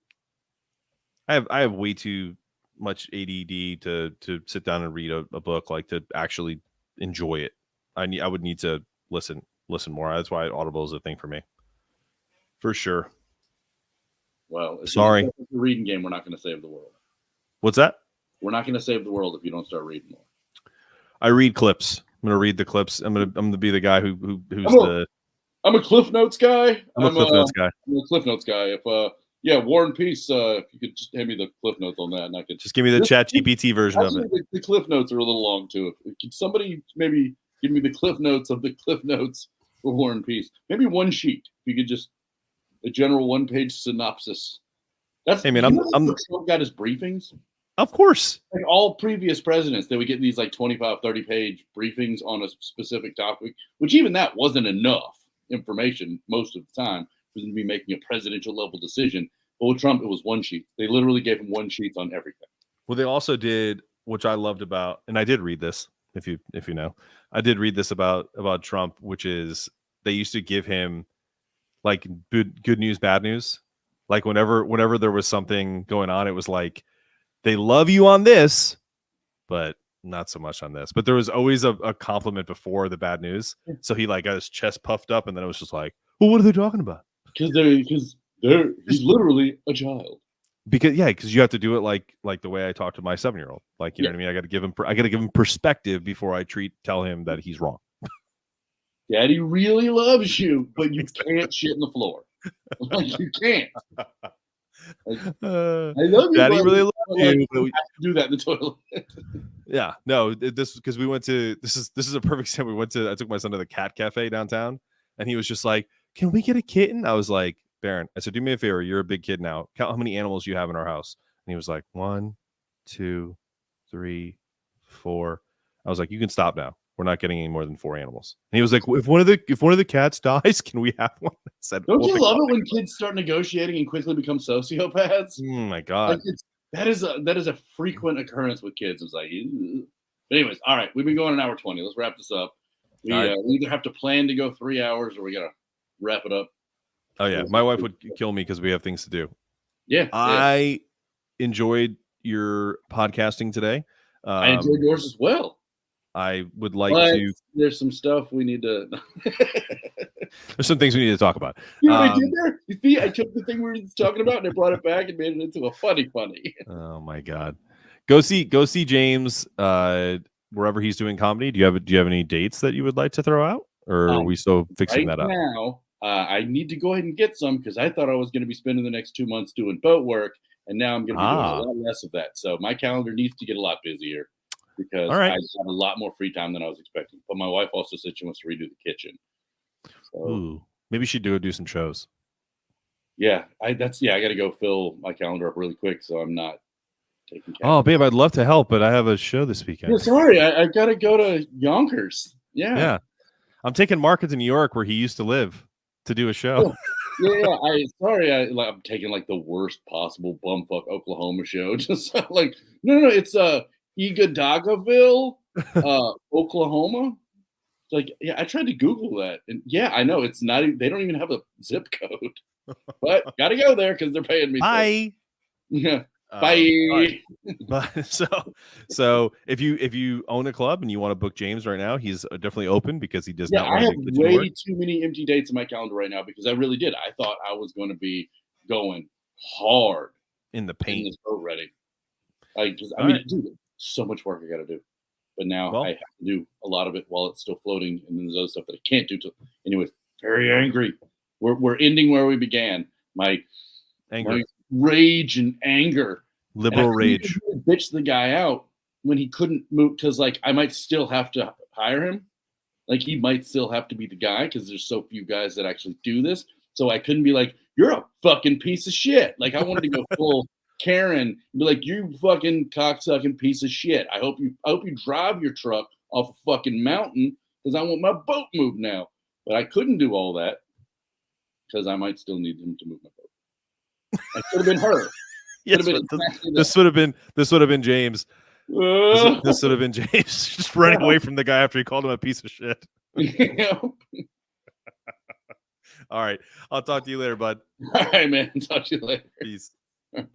I have way too much ADD to sit down and read a book, like to actually enjoy it. I would need to listen more. That's why Audible is a thing for me, for sure. Well, sorry, the reading game, we're not going to save the world. What's that? We're not going to save the world if you don't start reading more. I read clips. I'm gonna read the clips. I'm gonna be the guy who's I'm a Cliff Notes guy. I'm a Cliff Notes guy. I'm a Cliff Notes guy. If War and Peace, if you could just hand me the Cliff Notes on that, and I could just give me the Chat GPT version of it. The Cliff Notes are a little long too. Could somebody maybe give me the Cliff Notes of the Cliff Notes for War and Peace? Maybe one sheet. If you could just a general 1-page synopsis. Hey man, I'm Trump got his briefings. Of course. Like all previous presidents, they would get these like 25, 30-page briefings on a specific topic, which even that wasn't enough information most of the time for them to be making a presidential level decision. But with Trump, it was one sheet. They literally gave him one sheet on everything. Well, they also did, which I loved about, and I did read this, if you know, I did read this about Trump, which is they used to give him like good news, bad news. Like whenever there was something going on, it was like, they love you on this, but not so much on this. But there was always a compliment before the bad news. So he like got his chest puffed up, and then it was just like, well, what are they talking about? Because he's literally a child. because you have to do it like the way I talk to my 7-year-old. Like, you know what I mean? I got to give him perspective before I tell him that he's wrong. Daddy really loves you, but you can't shit in the floor. Like, you can't. Like, I love you, Daddy buddy, really loves but, you. like, But you have to do that in the toilet. yeah, no, this because we went to this is a perfect example. I took my son to the cat cafe downtown, and he was just like, "Can we get a kitten?" I was like, "Baron," I said, "Do me a favor. You're a big kid now. Count how many animals you have in our house." And he was like, 1, 2, 3, 4. I was like, "You can stop now. We're not getting any more than 4 animals." And he was like, "If one of the cats dies, can we have one?" I said, Don't "We'll you think love about it when kids start negotiating and quickly become sociopaths? Oh my Like, god. that is a frequent occurrence with kids. It's like, "Ew." But anyways, all right, we've been going an hour 20. Let's wrap this up. We All right. we either have to plan to go 3 hours, or we gotta wrap it up. Oh yeah, my wife would kill me because we have things to do. Yeah, I enjoyed your podcasting today. I enjoyed yours as well. I would like But to. there's some stuff we need to. There's some things we need to talk about. You know what I did there? You see, I took the thing we were talking about and I brought it back and made it into a funny. Oh my god, go see James wherever he's doing comedy. Do you have any dates that you would like to throw out, or are we still fixing Right that up? now, I need to go ahead and get some because I thought I was going to be spending the next 2 months doing boat work, and now I'm going to be doing a lot less of that. So my calendar needs to get a lot busier because All right. I have a lot more free time than I was expecting. But my wife also said she wants to redo the kitchen. So Ooh, maybe you should do some shows. yeah, I got to go fill my calendar up really quick so I'm not taking care. Oh, babe, I'd love to help, but I have a show this weekend. Yeah, sorry, I got to go to Yonkers. Yeah. I'm taking Mark to New York where he used to live to do a show. Yeah. I'm taking like the worst possible bumfuck Oklahoma show. Just like no, it's Egadagaville, Oklahoma. It's like, yeah, I tried to Google that, and yeah, I know it's not. They don't even have a zip code, but gotta go there because they're paying me. Bye. Yeah. Bye. Right. But so if you own a club and you want to book James right now, he's definitely open because he does not want I have to do kitchen way work. too many empty dates in my calendar right now because I really did. I thought I was going to be going hard in the in paint. this boat ready. Dude, so much work I got to do. But now I have to do a lot of it while it's still floating, and then there's other stuff that I can't do. Anyways, very angry. We're ending where we began. My rage and anger. Liberal rage. Bitch the guy out when he couldn't move because, like, I might still have to hire him. Like, he might still have to be the guy because there's so few guys that actually do this. So I couldn't be like, "You're a fucking piece of shit." Like, I wanted to go full Karen and be like, "You fucking cocksucking piece of shit. I hope you drive your truck off a fucking mountain because I want my boat moved now." But I couldn't do all that because I might still need him to move my boat. I could have been her. Yes, this would have been James. This would have been James just running away from the guy after he called him a piece of shit. All right. I'll talk to you later, bud. All right, man. Talk to you later. Peace. Bye.